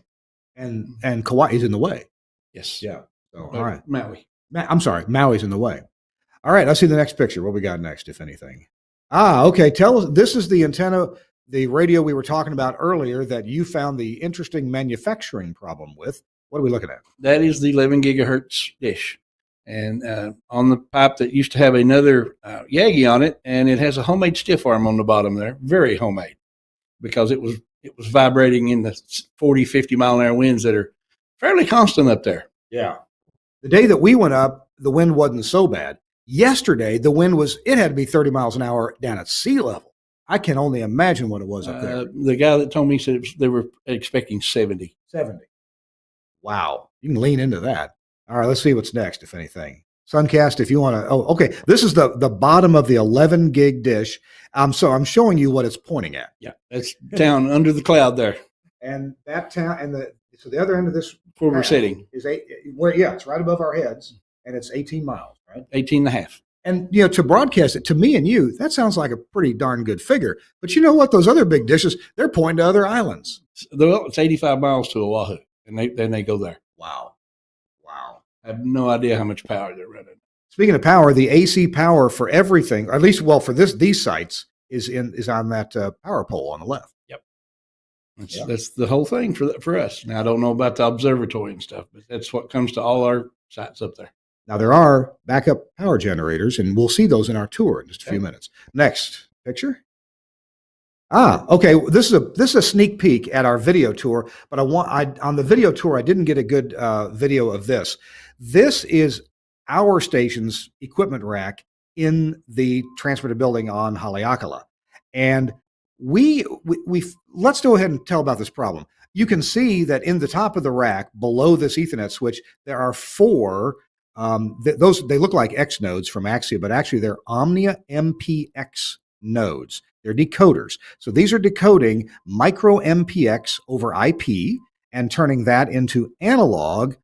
And Kauai's in the way. Yes. Yeah. So, all right. Maui. I'm sorry. Maui's in the way. All right. Let's see the next picture. What we got next, if anything? Okay. Tell us. This is the antenna, the radio we were talking about earlier that you found the interesting manufacturing problem with. What are we looking at? That is the 11 gigahertz dish. And on the pipe that used to have another Yagi on it, and it has a homemade stiff arm on the bottom there, very homemade, because it was vibrating in the 40, 50 mile an hour winds that are fairly constant up there. Yeah. The day that we went up, the wind wasn't so bad. Yesterday, the wind it had to be 30 miles an hour down at sea level. I can only imagine what it was up there. The guy that told me said they were expecting 70. 70. Wow. You can lean into that. All right, let's see what's next, if anything. Suncast, if you want to. Oh, okay. This is the bottom of the 11 gig dish. So I'm showing you what it's pointing at. Yeah, that's down under the cloud there. And that town, so the other end of this where we're sitting is it's right above our heads, and it's 18 miles, right? 18 and a half. And to broadcast it to me and you, that sounds like a pretty darn good figure. But you know what? Those other big dishes, they're pointing to other islands. Well, it's 85 miles to Oahu, and then they go there. Wow. I have no idea how much power they're running. Speaking of power, the AC power for everything, or at least, for these sites, is on that power pole on the left. Yep. That's the whole thing for us. Now, I don't know about the observatory and stuff, but that's what comes to all our sites up there. Now, there are backup power generators, and we'll see those in our tour in just a few minutes. Next picture. Okay. This is a sneak peek at our video tour, but on the video tour, I didn't get a good video of this. This is our station's equipment rack in the transmitter building on Haleakala. And we let's go ahead and tell about this problem. You can see that in the top of the rack below this Ethernet switch, there are 4 they look like X nodes from Axia, but actually they're Omnia MPX nodes. They're decoders. So these are decoding micro MPX over IP and turning that into analog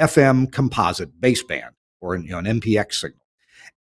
FM composite baseband, or an MPX signal.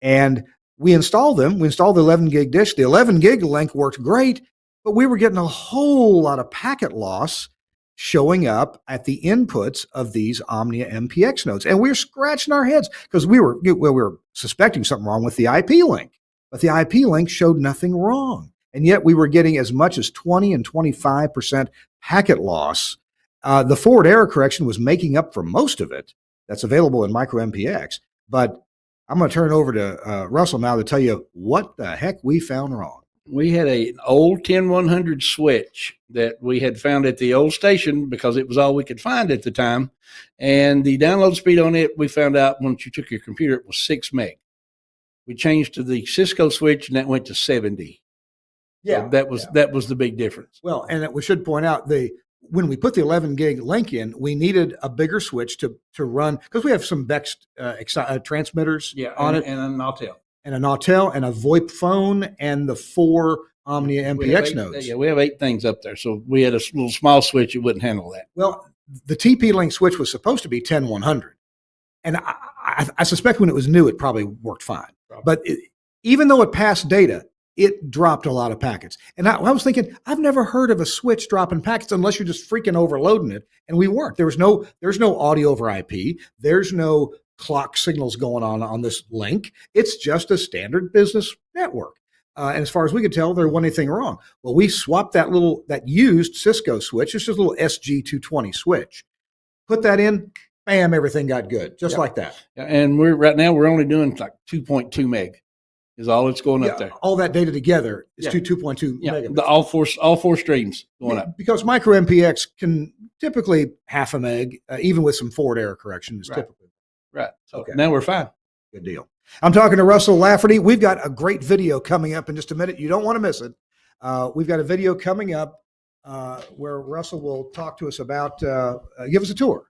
And we installed them. We installed the 11 gig dish. The 11 gig link worked great, but we were getting a whole lot of packet loss showing up at the inputs of these Omnia MPX nodes. And we were scratching our heads because we were suspecting something wrong with the IP link. But the IP link showed nothing wrong. and yet we were getting as much as 20 and 25% packet loss. The forward error correction was making up for most of it. That's available in micro MPX. But I'm going to turn it over to Russell now to tell you what the heck we found wrong. We had an old 10100 switch that we had found at the old station because it was all we could find at the time. And the download speed on it, we found out once you took your computer, it was 6 meg. We changed to the Cisco switch and that went to 70. So that was the big difference. Well, and we should point out when we put the 11 gig link in, we needed a bigger switch to run because we have some Bex transmitters on it. And an Nautel. And a Nautel and a VoIP phone and the 4 Omnia MPX nodes. Yeah, we have 8 things up there. So we had a little small switch. It wouldn't handle that. Well, the TP-Link switch was supposed to be 10100. And I suspect when it was new, it probably worked fine. But even though it passed data, it dropped a lot of packets. And I was thinking, I've never heard of a switch dropping packets unless you're just freaking overloading it. And we weren't. There's no audio over IP. There's no clock signals going on this link. It's just a standard business network. And as far as we could tell, there wasn't anything wrong. Well, we swapped that used Cisco switch. It's just a little SG220 switch. Put that in, bam, everything got good, just like that. And right now we're only doing like 2.2 meg is all it's going up there. All that data together is 2.2 megabits. All four streams going up. Because micro MPX can typically half a meg, even with some forward error correction is typically. Right. So now we're fine. Good deal. I'm talking to Russell Lafferty. We've got a great video coming up in just a minute. You don't want to miss it. We've got a video coming up where Russell will talk to us about, give us a tour.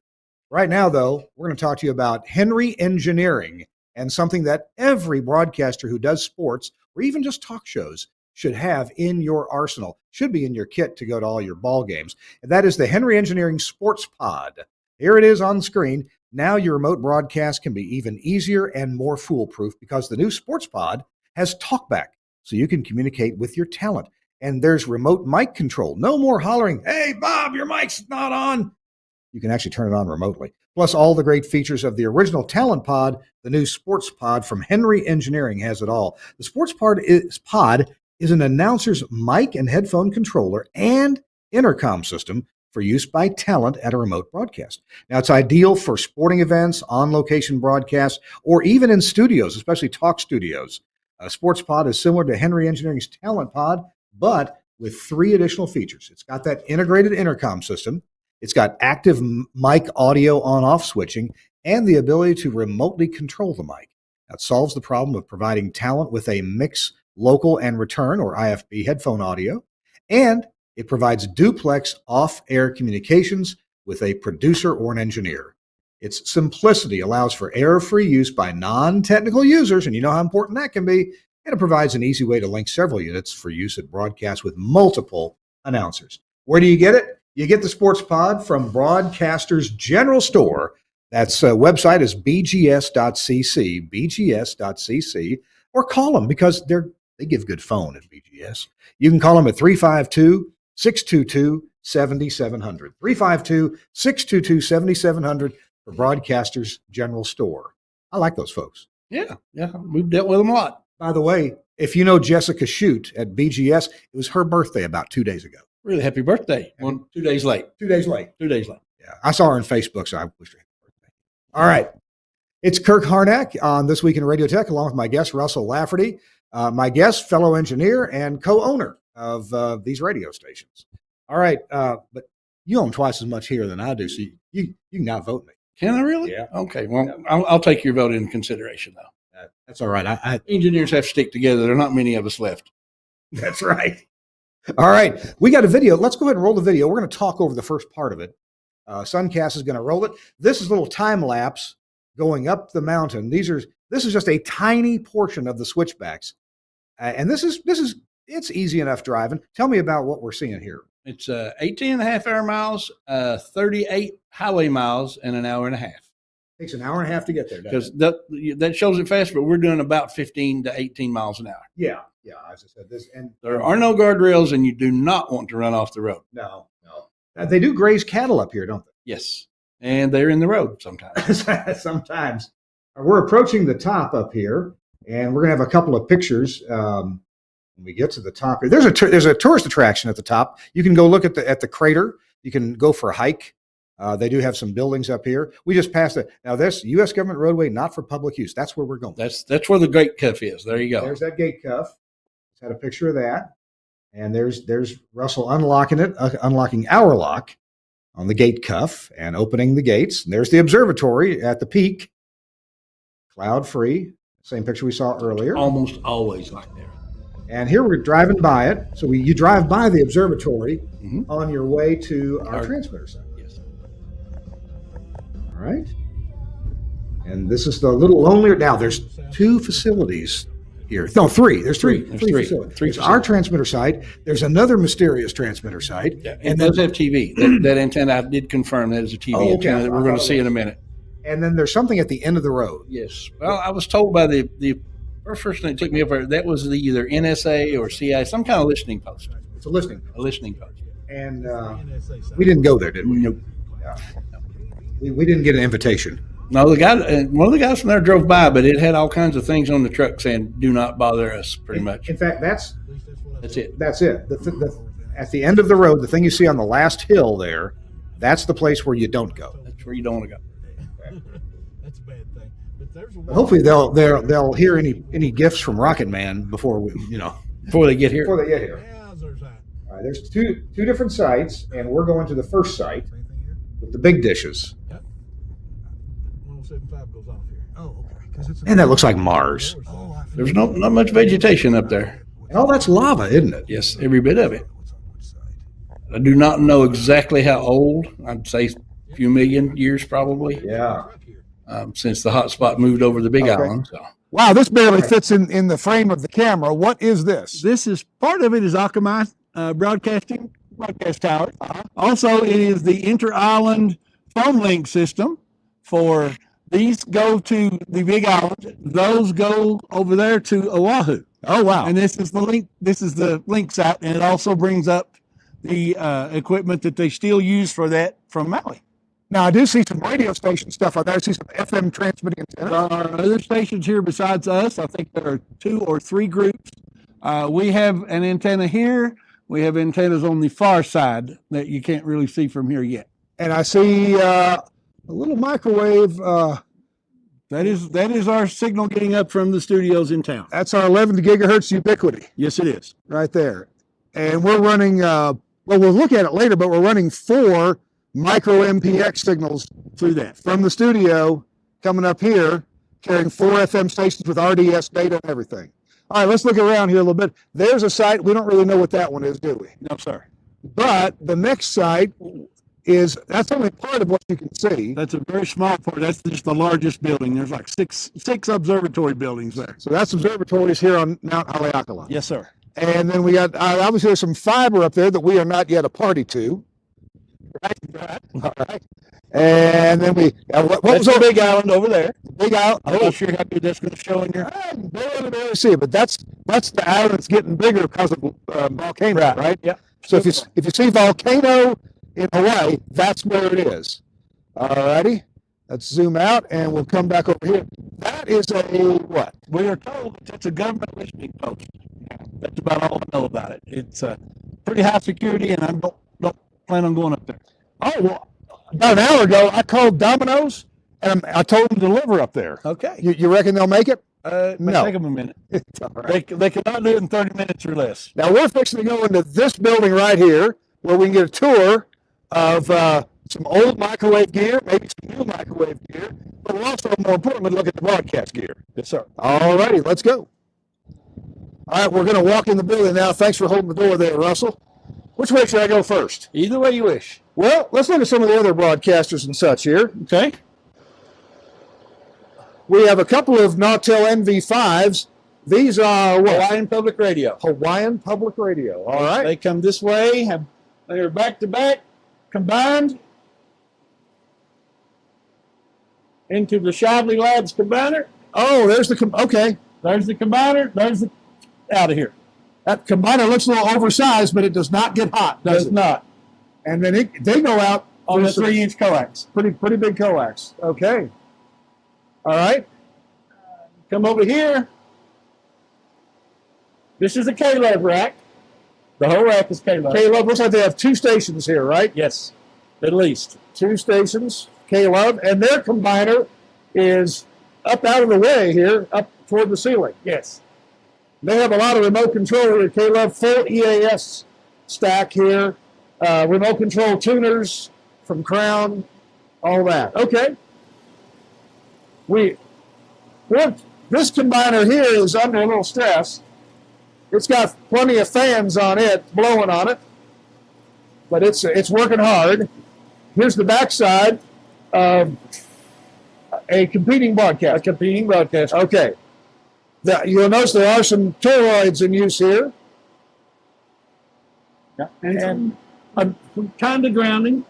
Right now, though, we're going to talk to you about Henry Engineering and something that every broadcaster who does sports or even just talk shows should have in your arsenal, should be in your kit to go to all your ball games. And that is the Henry Engineering Sports Pod. Here it is on the screen. Now your remote broadcast can be even easier and more foolproof because the new Sports Pod has TalkBack, so you can communicate with your talent. And there's remote mic control. No more hollering, "Hey, Bob, your mic's not on." You can actually turn it on remotely. Plus all the great features of the original Talent Pod, the new Sports Pod from Henry Engineering has it all. The Sports Pod is an announcer's mic and headphone controller and intercom system for use by talent at a remote broadcast. Now, it's ideal for sporting events, on-location broadcasts, or even in studios, especially talk studios. Sports Pod is similar to Henry Engineering's Talent Pod, but with 3 additional features. It's got that integrated intercom system. It's got active mic audio on-off switching and the ability to remotely control the mic. That solves the problem of providing talent with a mix, local, and return, or IFB, headphone audio. And it provides duplex off-air communications with a producer or an engineer. Its simplicity allows for error-free use by non-technical users, and you know how important that can be. And it provides an easy way to link several units for use at broadcasts with multiple announcers. Where do you get it? You get the Sports Pod from Broadcasters General Store. That's website is bgs.cc, bgs.cc, or call them because they give good phone at BGS. You can call them at 352-622-7700. 352-622-7700 for Broadcasters General Store. I like those folks. Yeah, we've dealt with them a lot. By the way, if you know Jessica Shute at BGS, it was her birthday about 2 days ago. Really happy birthday. 2 days late. 2 days late. 2 days late. Yeah, I saw her on Facebook, so I wish her happy birthday. All right. It's Kirk Harnack on This Week in Radio Tech, along with my guest, Russell Lafferty, my guest, fellow engineer, and co-owner of these radio stations. All right. But you own twice as much here than I do, so you can outvote me. Can I really? Yeah. Okay. Well, I'll take your vote into consideration, though. That's all right. Engineers have to stick together. There are not many of us left. That's right. All right. We got a video. Let's go ahead and roll the video. We're going to talk over the first part of it. Suncast is going to roll it. This is a little time lapse going up the mountain. This is just a tiny portion of the switchbacks. And it's easy enough driving. Tell me about what we're seeing here. It's 18 and a half air miles, 38 highway miles, and an hour and a half. Takes an hour and a half to get there, because that shows it fast, but we're doing about 15 to 18 miles an hour. Yeah. As I said, there are no guardrails, and you do not want to run off the road. No. They do graze cattle up here, don't they? Yes, and they're in the road sometimes. Sometimes. We're approaching the top up here, and we're going to have a couple of pictures. One when we get to the top here, there's a tourist attraction at the top. You can go look at the crater. You can go for a hike. They do have some buildings up here. We just passed it. Now, this U.S. government roadway, not for public use. That's where we're going. That's where the gate cuff is. There you go. There's that gate cuff. Just had a picture of that. And there's Russell unlocking it, unlocking our lock on the gate cuff and opening the gates. And there's the observatory at the peak, cloud free. Same picture we saw earlier. Almost always like that. And here we're driving by it. So you drive by the observatory on your way to our transmitter site. Yes. All right. And this is the little lonelier. Now there's 2 facilities here. No, 3. There's three facilities. There's our transmitter site. There's another mysterious transmitter site. Yeah, and does have TV. That antenna, I did confirm that is a TV antenna that we're going to see in a minute. And then there's something at the end of the road. Yes. Well, I was told by the first person that took me up there, that was either NSA or CIA, some kind of listening post. It's a listening post. And we didn't go there, did we? Nope. Yeah. We didn't get an invitation. No, one of the guys from there drove by, but it had all kinds of things on the truck saying, "Do not bother us." Pretty much. In fact, that's it. That's it. At the end of the road, the thing you see on the last hill there, that's the place where you don't go. That's where you don't want to go. That's a bad thing. But hopefully they'll hear any gifts from Rocket Man before before they get here. All right, there's two different sites, and we're going to the first site with the big dishes. Yep. 107.5 goes off here. Oh, okay. And that looks like Mars. There's not much vegetation up there. And all that's lava, isn't it? Yes, every bit of it. I do not know exactly how old. I'd say a few million years probably. Yeah. Since the hot spot moved over the Big Island. So. Wow, this barely fits in the frame of the camera. What is this? This is part of it is Akamai broadcast tower. Also, it is the inter-island phone link system for these go to the Big Island. Those go over there to Oahu. Oh, wow. And this is the link. This is the link site, and it also brings up the equipment that they still use for that from Maui. Now, I do see some radio station stuff out there. I see some FM transmitting There antennas. are other stations here besides us. I think there are 2 or 3 groups. We have an antenna here. We have antennas on the far side that you can't really see from here yet. And I see a little microwave. That is our signal getting up from the studios in town. That's our 11 gigahertz ubiquity Yes, it is. right there. And we're running, well, we'll look at it later, but we're running 4 micro MPX signals Through that. from the studio coming up here, carrying 4 FM stations with RDS data and everything. All right, let's look around here a little bit. There's a site. We don't really know what that one is, do we? No, sir. But the next site that's only part of what you can see. That's a very small part. That's just the largest building. There's like six observatory buildings there. So that's observatories here on Mount Haleakala. Yes, sir. And then we got, obviously there's some fiber up there that we are not yet a party to. Right. All right. And then what was the our Big Island over there? Big island? I'm not sure how good that's going to show in your. I barely see it, but that's the island that's getting bigger because of volcano, right? Yeah. So if you see volcano in Hawaii, that's where it is. All righty. Let's zoom out and we'll come back over here. That is a what? We are told that it's a government listening post. That's about all I know about it. It's pretty high security, and I don't plan on going up there. Oh, well, about an hour ago, I called Domino's and I told them to deliver up there. Okay. You reckon they'll make it? It may No. take them a minute. It's all right. They cannot do it in 30 minutes or less. Now we're fixing to go into this building right here where we can get a tour of some old microwave gear, maybe some new microwave gear, but we'll also, more importantly, look at the broadcast gear. Yes, sir. All righty, let's go. All right, we're going to walk in the building now. Thanks for holding the door there, Russell. Which way should I go first? Either way you wish. Well, let's look at some of the other broadcasters and such here. Okay. We have a couple of Nautel NV5s. These are what? Hawaiian Public Radio. Hawaiian Public Radio. All right. They come this way. They are back to back, combined into the Shively Labs combiner. Oh, there's the, okay. There's the combiner. There's the out of here. That combiner looks a little oversized, but it does not get hot, does Does it? not. And then they go out On the some 3-inch coax. pretty big coax. Okay. All right. Come over here. This is a K-Love rack. The whole rack is K-Love. K-Love, looks like they have 2 stations here, right? Yes, at least. 2 stations, K-Love, and their combiner is up out of the way here, up toward the ceiling. Yes. They have a lot of remote control here. K-Love full EAS stack here, remote control tuners from Crown, all that. Okay. This combiner here is under a little stress. It's got plenty of fans on it, blowing on it, but it's working hard. Here's the backside of a competing broadcast. Okay. You'll notice there are some toroids in use here. Yeah. And some kind of grounding.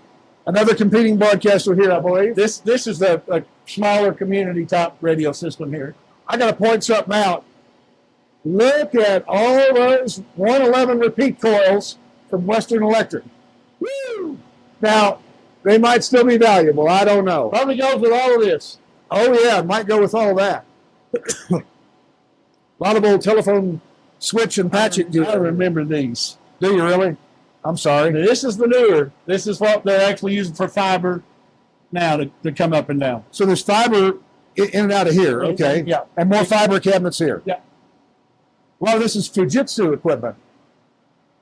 Another competing broadcaster here, I believe. This is a smaller community type radio system here. I got to point something out. Look at all those 111 repeat coils from Western Electric. Woo! Now, they might still be valuable. I don't know. Probably goes with all of this. Oh, yeah, it might go with all that. A lot of old telephone switch and patchet. I remember these. Do you really? I'm sorry. This is the newer. This is what they're actually using for fiber now to come up and down. So there's fiber in and out of here, okay? Yeah. And more fiber cabinets here. Yeah. Well, this is Fujitsu equipment.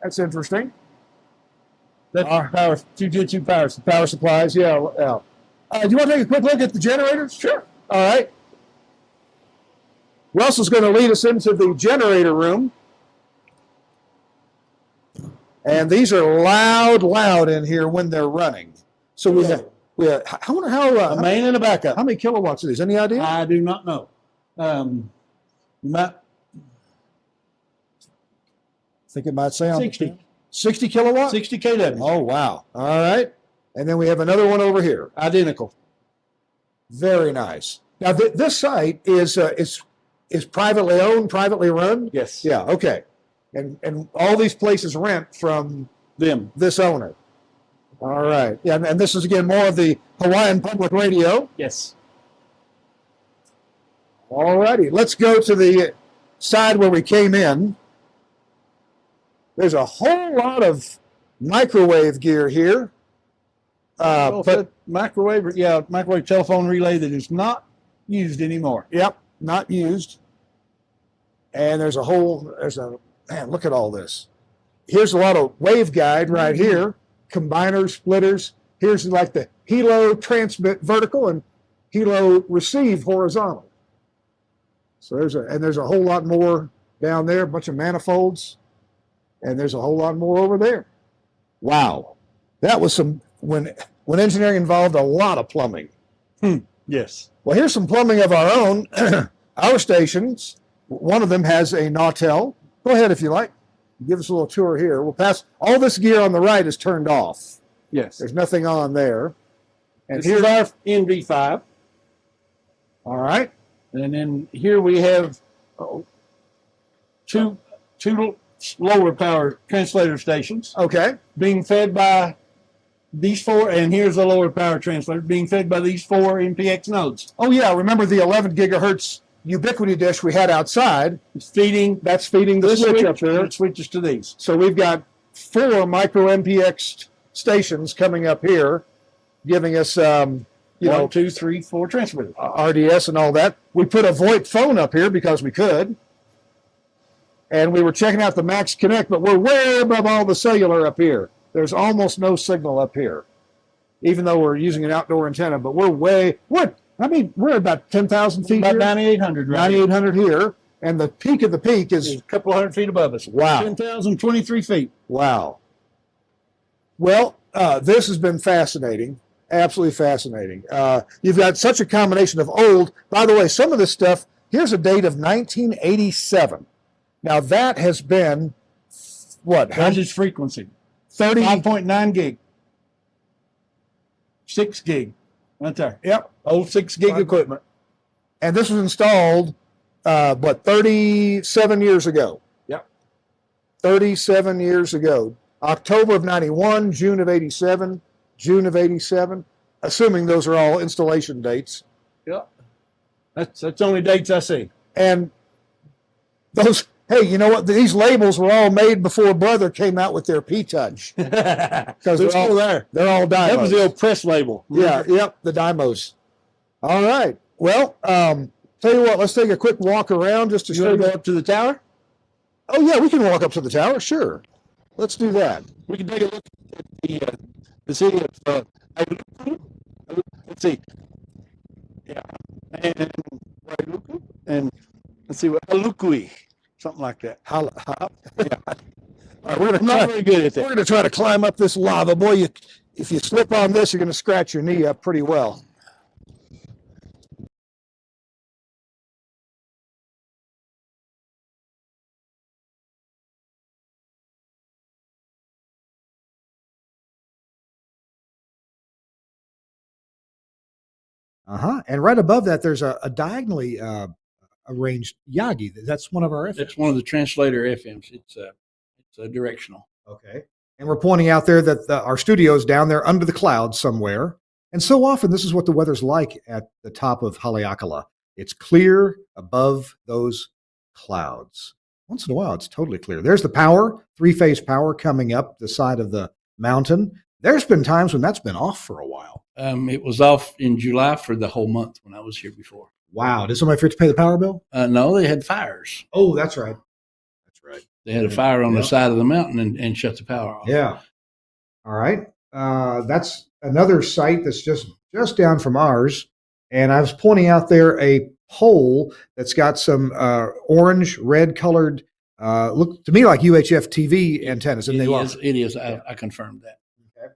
That's interesting. That's Fujitsu Power supplies, yeah. Do you want to take a quick look at the generators? Sure. All right. Russell's going to lead us into the generator room. And these are loud in here when they're running. So we have I wonder how a main and a backup. How many kilowatts are these? Any idea? I do not know. I think it might say on 60. 60 kilowatts? 60 kW. Oh, wow. All right. And then we have another one over here. Identical. Very nice. Now, this site is privately owned, privately run? Yes. Yeah, okay. And all these places rent from Them. this owner. All right. Yeah, and this is, again, more of the Hawaiian Public Radio. Yes. All righty. Let's go to the side where we came in. There's a whole lot of microwave gear here. But microwave telephone relay that is not used anymore. Yep, not used. And man, look at all this. Here's a lot of waveguide right here, combiners, splitters. Here's like the helo transmit vertical and helo receive horizontal. So there's a whole lot more down there, a bunch of manifolds, and there's a whole lot more over there. Wow. That was when engineering involved a lot of plumbing. Yes. Well, here's some plumbing of our own. Our stations, one of them has a Nautel. Go ahead if you like. Give us a little tour here. We'll pass. All this gear on the right is turned off. Yes. There's nothing on there. And Here's our NV5. All right. And then here we have two lower power translator stations Okay. being fed by these 4, and here's a lower power translator being fed by these 4 MPX nodes. Oh, yeah. Remember the 11 gigahertz ubiquity dish we had outside? It's feeding That's feeding the switch up and here. it switches to these. So we've got 4 micro MPX stations coming up here, giving us, 1, 2, 3, 4 transmitters. RDS and all that. We put a VoIP phone up here because we could. And we were checking out the Max Connect, but we're way above all the cellular up here. There's almost no signal up here, even though we're using an outdoor antenna. But we're about 10,000 feet About here. 9,800 right 9,800 here. And the peak of the peak is, a couple hundred feet above us. Wow. 10,023 feet. wow. Well, this has been fascinating. Absolutely fascinating. You've got such a combination of old. By the way, some of this stuff, here's a date of 1987. Now, that has been, what? There's its frequency. 30? 5.9 gig. 6 gig. Right there. Yep. Old 6 gig equipment. And this was installed, 37 years ago. Yep. 37 years ago. October of 91, June of 87, June of 87, assuming those are all installation dates. Yep. That's only dates I see. And those Hey, you know what? These labels were all made before Brother came out with their P-Touch. Because they're all still there. They're all Dymos. That was the old press label. Yeah, yep, the Dymos. All right. Well, tell you what, let's take a quick walk around just to You show want to you. go up to the tower? Oh, yeah, we can walk up to the tower. Sure. Let's do that. We can take a look at the city of Wailuku. Let's see. Yeah. And Wailuku. And let's see what Halukui. Something like that. Yeah. All right, I'm not very good at we're that. going to try to climb up this lava. Boy, if you slip on this, you're going to scratch your knee up pretty well. And right above that, there's a diagonally arranged Yagi. That's one of our FMs. That's one of the translator FMs. It's a directional. Okay. And we're pointing out there that our studio is down there under the clouds somewhere. And so often, this is what the weather's like at the top of Haleakala. It's clear above those clouds. Once in a while, it's totally clear. There's the power, three-phase power coming up the side of the mountain. There's been times when that's been off for a while. It was off in July for the whole month when I was here before. Wow. Did somebody forget to pay the power bill? No, they had fires. Oh, that's right. That's right. They had a fire on Yeah. the side of the mountain and shut the power off. Yeah. All right. That's another site that's just down from ours. And I was pointing out there a pole that's got some orange, red colored, look to me like UHF TV antennas. And they are. It is. Yeah. I confirmed that. Okay.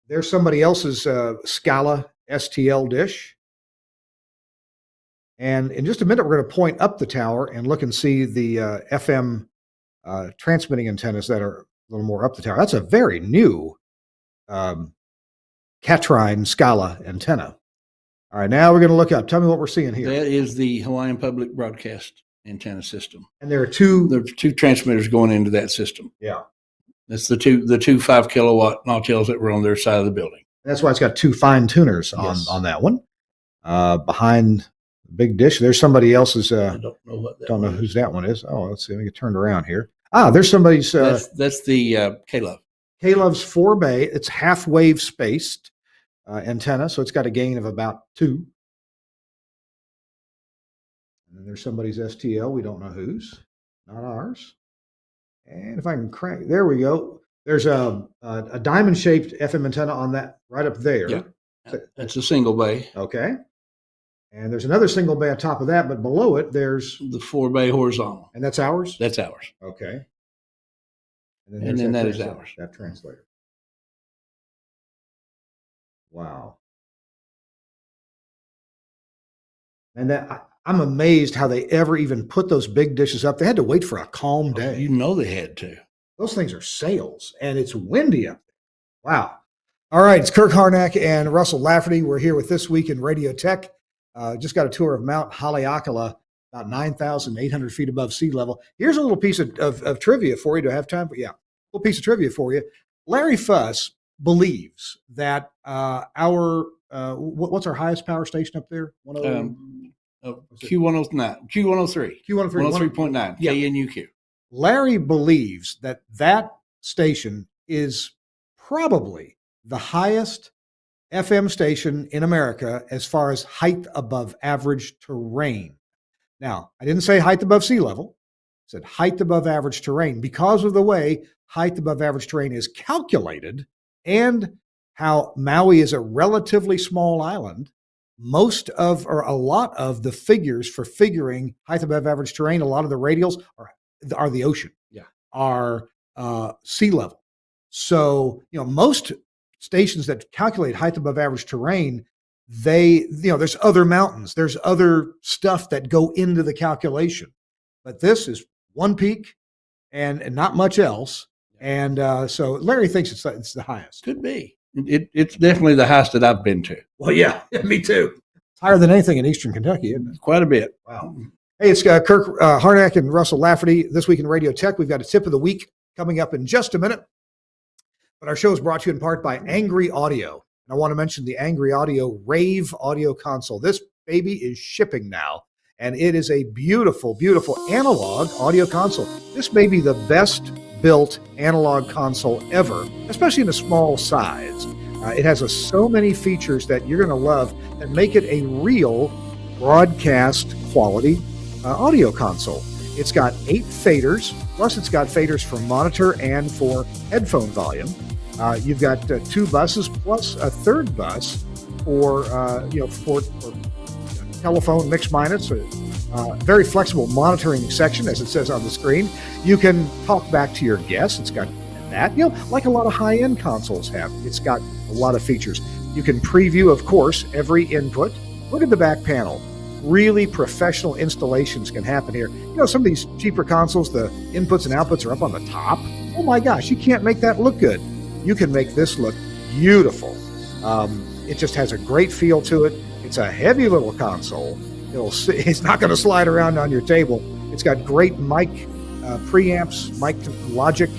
There's somebody else's Scala STL dish. And in just a minute, we're going to point up the tower and look and see the FM transmitting antennas that are a little more up the tower. That's a very new Catrine Scala antenna. All right, now we're going to look up. Tell me what we're seeing here. That is the Hawaiian Public Broadcast antenna system. And there are two. There are two transmitters going into that system. Yeah. That's the two 5 kilowatt Nautils that were on their side of the building. That's why it's got two fine tuners Yes. on that one. Behind the big dish, there's somebody else's. I don't know what that. Don't know one is. whose that one is. Oh, let's see. Let me get turned around here. There's somebody's. That's the K-Love. K-Love's 4-bay. It's half wave spaced antenna, so it's got a gain of about 2. And then there's somebody's STL. We don't know whose. Not ours. And if I can crank, there we go. There's a diamond shaped FM antenna on that right up there. Yeah. That's a single bay. Okay. And there's another single bay on top of that, but below it, there's, The 4-bay horizontal. and that's ours? That's ours. Okay. And there's then that is translator, ours. That translator. Wow. And I'm amazed how they ever even put those big dishes up. They had to wait for a calm day. You know they had to. Those things are sails, and it's windy up there. Wow. All right, it's Kirk Harnack and Russell Lafferty. We're here with This Week in Radio Tech. Just got a tour of Mount Haleakala, about 9,800 feet above sea level. Here's a little piece of trivia for you. Do I have time? Yeah, a little piece of trivia for you. Larry Fuss believes that what's our highest power station up there? Q109, Q103, Q103. 103.9, Yeah. KNUQ. Larry believes that station is probably the highest FM station in America as far as height above average terrain. Now, I didn't say height above sea level. I said height above average terrain because of the way height above average terrain is calculated and how Maui is a relatively small island. Most of, or a lot of the figures for figuring height above average terrain, a lot of the radials are the ocean, are sea level. So, most stations that calculate height above average terrain, there's other mountains, there's other stuff that go into the calculation. But this is one peak and not much else. And so Larry thinks it's the highest. Could be. It's definitely the highest that I've been to. Well, yeah, me too. It's higher than anything in Eastern Kentucky, isn't it? Quite a bit. Wow. Hey, it's Kirk Harnack and Russell Lafferty. This Week in Radio Tech. We've got a tip of the week coming up in just a minute. But our show is brought to you in part by Angry Audio. And I want to mention the Angry Audio Rave audio console. This baby is shipping now. and it is a beautiful, beautiful analog audio console. This may be the best built analog console ever, especially in a small size. It has so many features that you're going to love that make it a real broadcast quality audio console. It's got 8 faders, plus it's got faders for monitor and for headphone volume. You've got 2 buses plus a third bus for telephone mix minus. Very flexible monitoring section, as it says on the screen. You can talk back to your guests. It's got that, like a lot of high-end consoles have. It's got a lot of features. You can preview, of course, every input. Look at the back panel. Really professional installations can happen here. Some of these cheaper consoles, the inputs and outputs are up on the top. Oh my gosh, you can't make that look good. You can make this look beautiful. It just has a great feel to it. It's a heavy little console. It's not going to slide around on your table. It's got great mic preamps, mic logic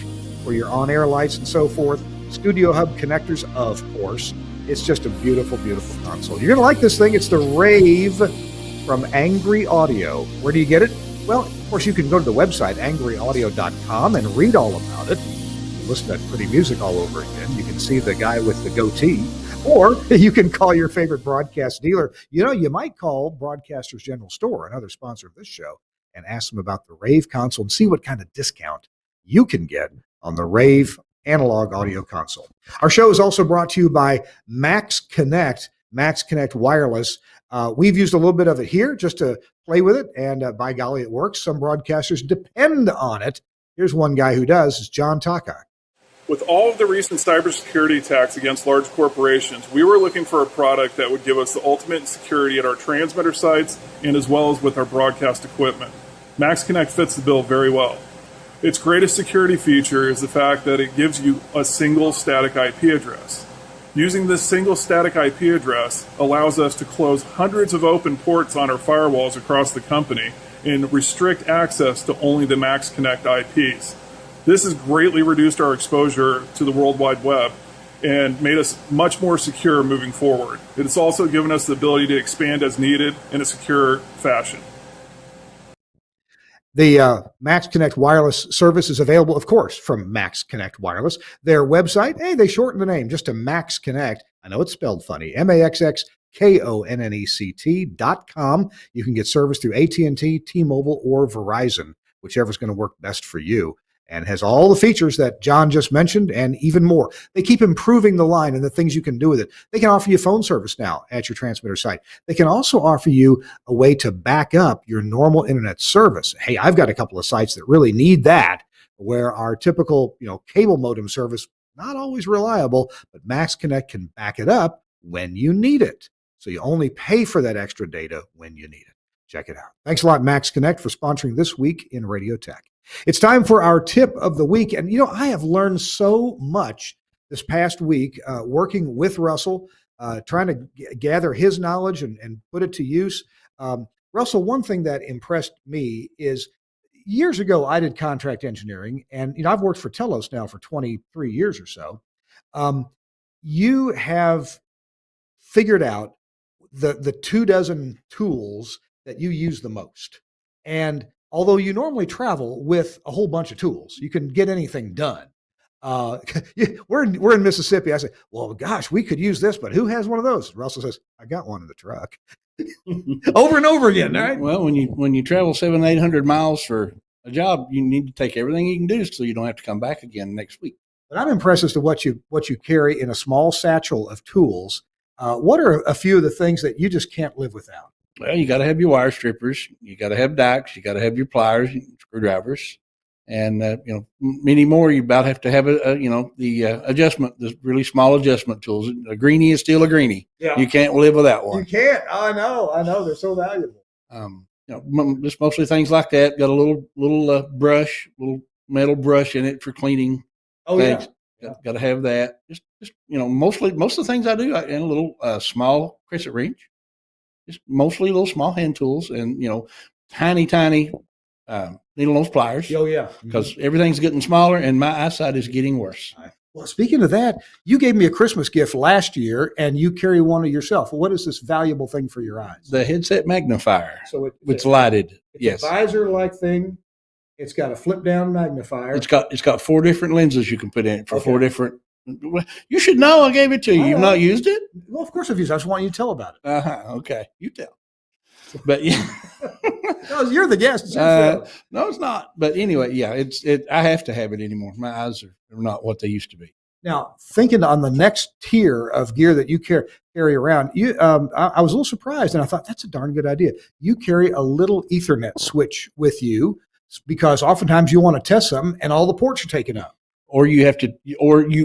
for your on-air lights and so forth. Studio hub connectors, of course. It's just a beautiful, beautiful console. You're going to like this thing. It's the Rave from Angry Audio. Where do you get it? Well, of course, you can go to the website, angryaudio.com, and read all about it. You listen to that pretty music all over again. You can see the guy with the goatee. Or you can call your favorite broadcast dealer. You might call Broadcasters General Store, another sponsor of this show, and ask them about the Rave console and see what kind of discount you can get on the Rave analog audio console. Our show is also brought to you by Max Connect Wireless. We've used a little bit of it here just to play with it, and by golly, it works. Some broadcasters depend on it. Here's one guy who does, is John Taka. With all of the recent cybersecurity attacks against large corporations, we were looking for a product that would give us the ultimate security at our transmitter sites and as well as with our broadcast equipment. Max Connect fits the bill very well. Its greatest security feature is the fact that it gives you a single static IP address. Using this single static IP address allows us to close hundreds of open ports on our firewalls across the company and restrict access to only the Max Connect IPs. This has greatly reduced our exposure to the World Wide Web and made us much more secure moving forward. It has also given us the ability to expand as needed in a secure fashion. The Max Connect wireless service is available, of course, from Max Connect Wireless. Their website, they shortened the name just to Max Connect. I know it's spelled funny, MAXXKONNECT.com. You can get service through AT&T, T-Mobile, or Verizon, whichever's going to work best for you. And has all the features that John just mentioned and even more. They keep improving the line and the things you can do with it. They can offer you phone service now at your transmitter site. They can also offer you a way to back up your normal internet service. Hey, I've got a couple of sites that really need that, where our typical, cable modem service, not always reliable, but Max Connect can back it up when you need it. So you only pay for that extra data when you need it. Check it out. Thanks a lot, Max Connect, for sponsoring This Week in Radio Tech. It's time for our tip of the week. And, I have learned so much this past week working with Russell, trying to gather his knowledge and put it to use. Russell, one thing that impressed me is years ago, I did contract engineering, and I've worked for Telos now for 23 years or so. You have figured out the 24 tools that you use the most. And although you normally travel with a whole bunch of tools, you can get anything done. We're in Mississippi. I say, well, gosh, we could use this, but who has one of those? Russell says, I got one in the truck. Over and over again, right? Well, when you travel 700-800 miles for a job, you need to take everything you can do so you don't have to come back again next week. But I'm impressed as to what you carry in a small satchel of tools. What are a few of the things that you just can't live without? Well, you got to have your wire strippers, you got to have dikes, you got to have your pliers, screwdrivers, and many more. You about have to have the adjustment, the really small adjustment tools. A greenie is still a greenie. Yeah. You can't live without one. You can't. I know. They're so valuable. Just mostly things like that. Got a little brush, little metal brush in it for cleaning. Oh things. Yeah. Got to have that. Just most of the things I do, and a little small crescent wrench. Just mostly little small hand tools and, tiny needle nose pliers. Oh, yeah. Because everything's getting smaller and my eyesight is getting worse. Well, speaking of that, you gave me a Christmas gift last year, and you carry one of yourself. Well, what is this valuable thing for your eyes? The headset magnifier. So It's lighted. it's Yes. a visor-like thing. It's got a flip-down magnifier. It's got 4 different lenses you can put in it for Okay. 4 different. Well, you should know. I gave it to you. I You've know. not used it? Well, of course I've used it. I just want you to tell about it. Okay. You tell. But yeah. No, you're the guest. It's your show. No, it's not. But anyway, yeah, I have to have it anymore. My eyes are not what they used to be. Now, thinking on the next tier of gear that you carry around, I was a little surprised, and I thought that's a darn good idea. You carry a little Ethernet switch with you because oftentimes you want to test something, and all the ports are taken up. Or you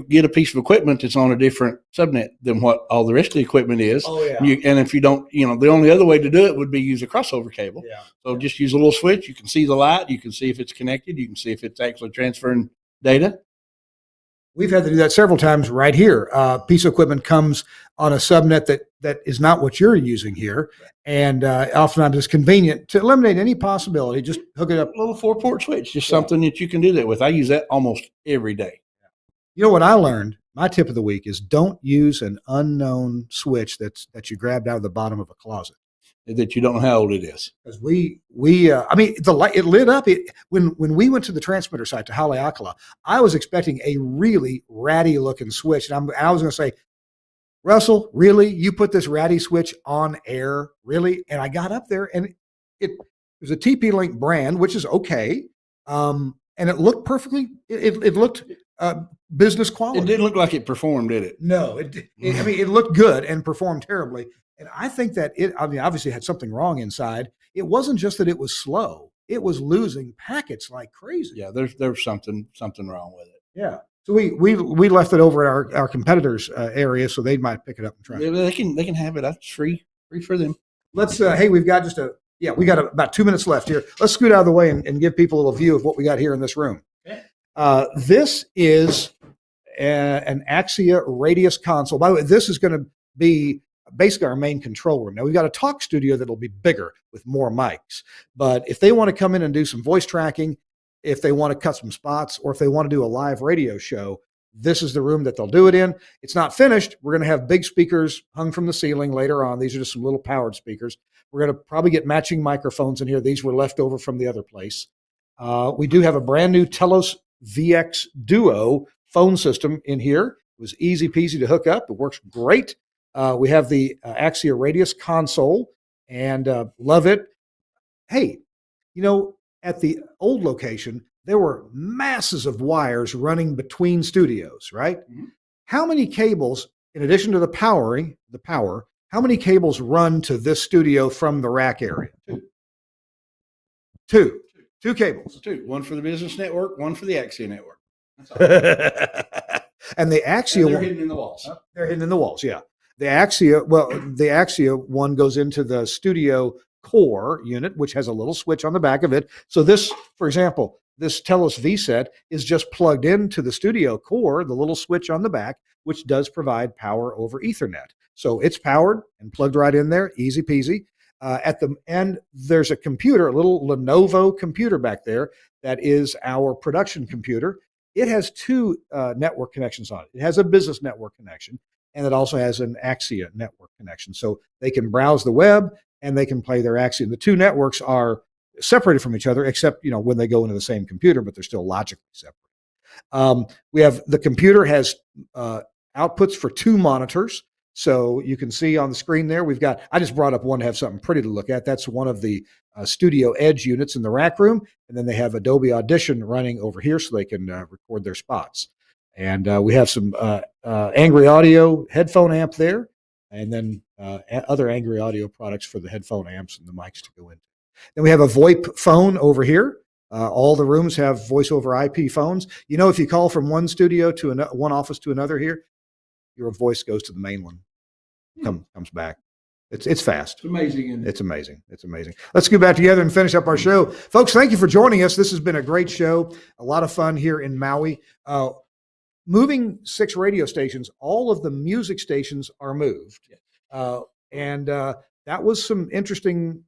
get a piece of equipment that's on a different subnet than what all the rest of the equipment is. Oh yeah. And if you don't, the only other way to do it would be use a crossover cable. Yeah. So just use a little switch. You can see the light. You can see if it's connected. You can see if it's actually transferring data. We've had to do that several times right here. A piece of equipment comes on a subnet that is not what you're using here. And oftentimes it's convenient to eliminate any possibility. Just hook it up. A little 4-port switch, just something that you can do that with. I use that almost every day. You know what I learned? My tip of the week is don't use an unknown switch that you grabbed out of the bottom of a closet. That you don't know how old it is. Because I mean, the light, it lit up. When we went to the transmitter site to Haleakala, I was expecting a really ratty looking switch. And I was going to say, Russell, really? You put this ratty switch on air? Really? And I got up there and it was a TP-Link brand, which is okay. And it looked perfectly, it looked business quality. It didn't look like it performed, did it? No, I mean, it looked good and performed terribly. And I think that obviously had something wrong inside. It wasn't just that it was slow. It was losing packets like crazy. Yeah, there's something wrong with it. Yeah. So we left it over at our competitors' area so they might pick it up and try it. They can have it. That's free for them. Let's, hey, we've got we got about 2 minutes left here. Let's scoot out of the way and give people a little view of what we got here in this room. This is an Axia Radius console. By the way, this is going to be basically our main control room. Now we've got a talk studio that'll be bigger with more mics, but if they want to come in and do some voice tracking, if they want to cut some spots, or if they want to do a live radio show, this is the room that they'll do it in. It's not finished. We're going to have big speakers hung from the ceiling later on. These are just some little powered speakers. We're going to probably get matching microphones in here. These were left over from the other place. We do have a brand new Telos VX Duo phone system in here. It was easy peasy to hook up. It works great. We have the Axia Radius console and love it. Hey, at the old location, there were masses of wires running between studios, right? Mm-hmm. How many cables, in addition to the power, how many cables run to this studio from the rack area? Two cables. Two. One for the business network, one for the Axia network. And the Axia they're hidden in the walls. They're hidden in the walls, yeah. The Axia one goes into the studio core unit, which has a little switch on the back of it. So this, for example, this Telos VSET is just plugged into the studio core, the little switch on the back, which does provide power over Ethernet. So it's powered and plugged right in there, easy peasy. At the end, there's a computer, a little Lenovo computer back there that is our production computer. It has 2 network connections on it. It has a business network connection, and it also has an Axia network connection. So they can browse the web and they can play their Axia. The 2 networks are separated from each other, except when they go into the same computer, but they're still logically separate. We have the computer has outputs for 2 monitors. So you can see on the screen there, I just brought up one to have something pretty to look at. That's one of the Studio Edge units in the rack room. And then they have Adobe Audition running over here so they can record their spots. And we have some Angry Audio headphone amp there, and then other Angry Audio products for the headphone amps and the mics to go in. Then we have a VoIP phone over here. All the rooms have voice over IP phones. If you call from one studio to one office to another here, your voice goes to the main one, comes back. It's fast. It's amazing. It's amazing. It's amazing. Let's go back together and finish up our show. Folks, thank you for joining us. This has been a great show. A lot of fun here in Maui. Moving 6 radio stations, all of the music stations are moved. And that was some interesting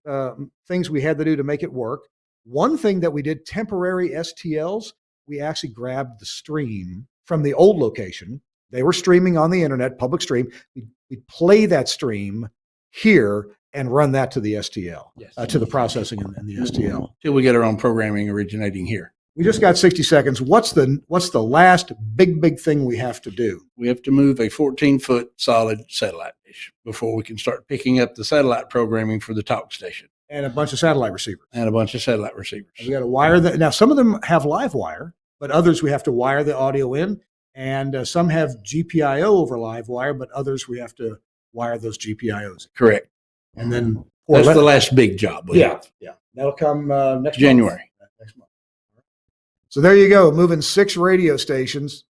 things we had to do to make it work. One thing that we did, temporary STLs, we actually grabbed the stream from the old location. They were streaming on the internet, public stream. We'd play that stream here and run that to the STL, Yes. to the processing in the STL. Till we get our own programming originating here. We just got 60 seconds. What's the last big thing we have to do? We have to move a 14-foot solid satellite dish before we can start picking up the satellite programming for the talk station And a bunch of satellite receivers. and a bunch of satellite receivers. We got to wire that. Now, some of them have live wire, but others we have to wire the audio in. And some have GPIO over live wire, but others we have to wire those GPIOs. Correct. And then That's the last big job we have. Yeah. That'll come next January. Next month. So there you go, moving 6 radio stations,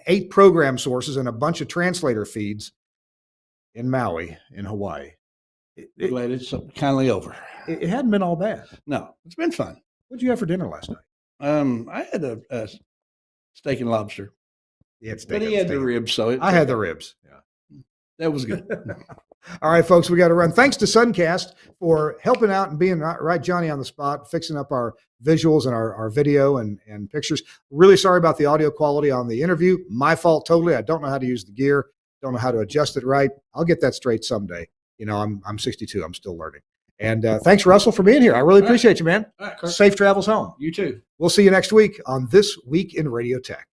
8 program sources, and a bunch of translator feeds in Maui, in Hawaii. It Glad it's kindly over. hadn't been all bad. No, it's been fun. What did you have for dinner last night? I had a steak and lobster, But but he had the ribs, so I had the ribs. Yeah. that was good. All right, folks, we got to run. Thanks to Suncast for helping out and being right Johnny on the spot, fixing up our visuals and our video and pictures. Really sorry about the audio quality on the interview. My fault totally. I don't know how to use the gear. Don't know how to adjust it right. I'll get that straight someday. You know, I'm 62. I'm still learning. And thanks, Russell, for being here. I really appreciate you, man. All right, Kirk. Safe travels home. You too. We'll see you next week on This Week in Radio Tech.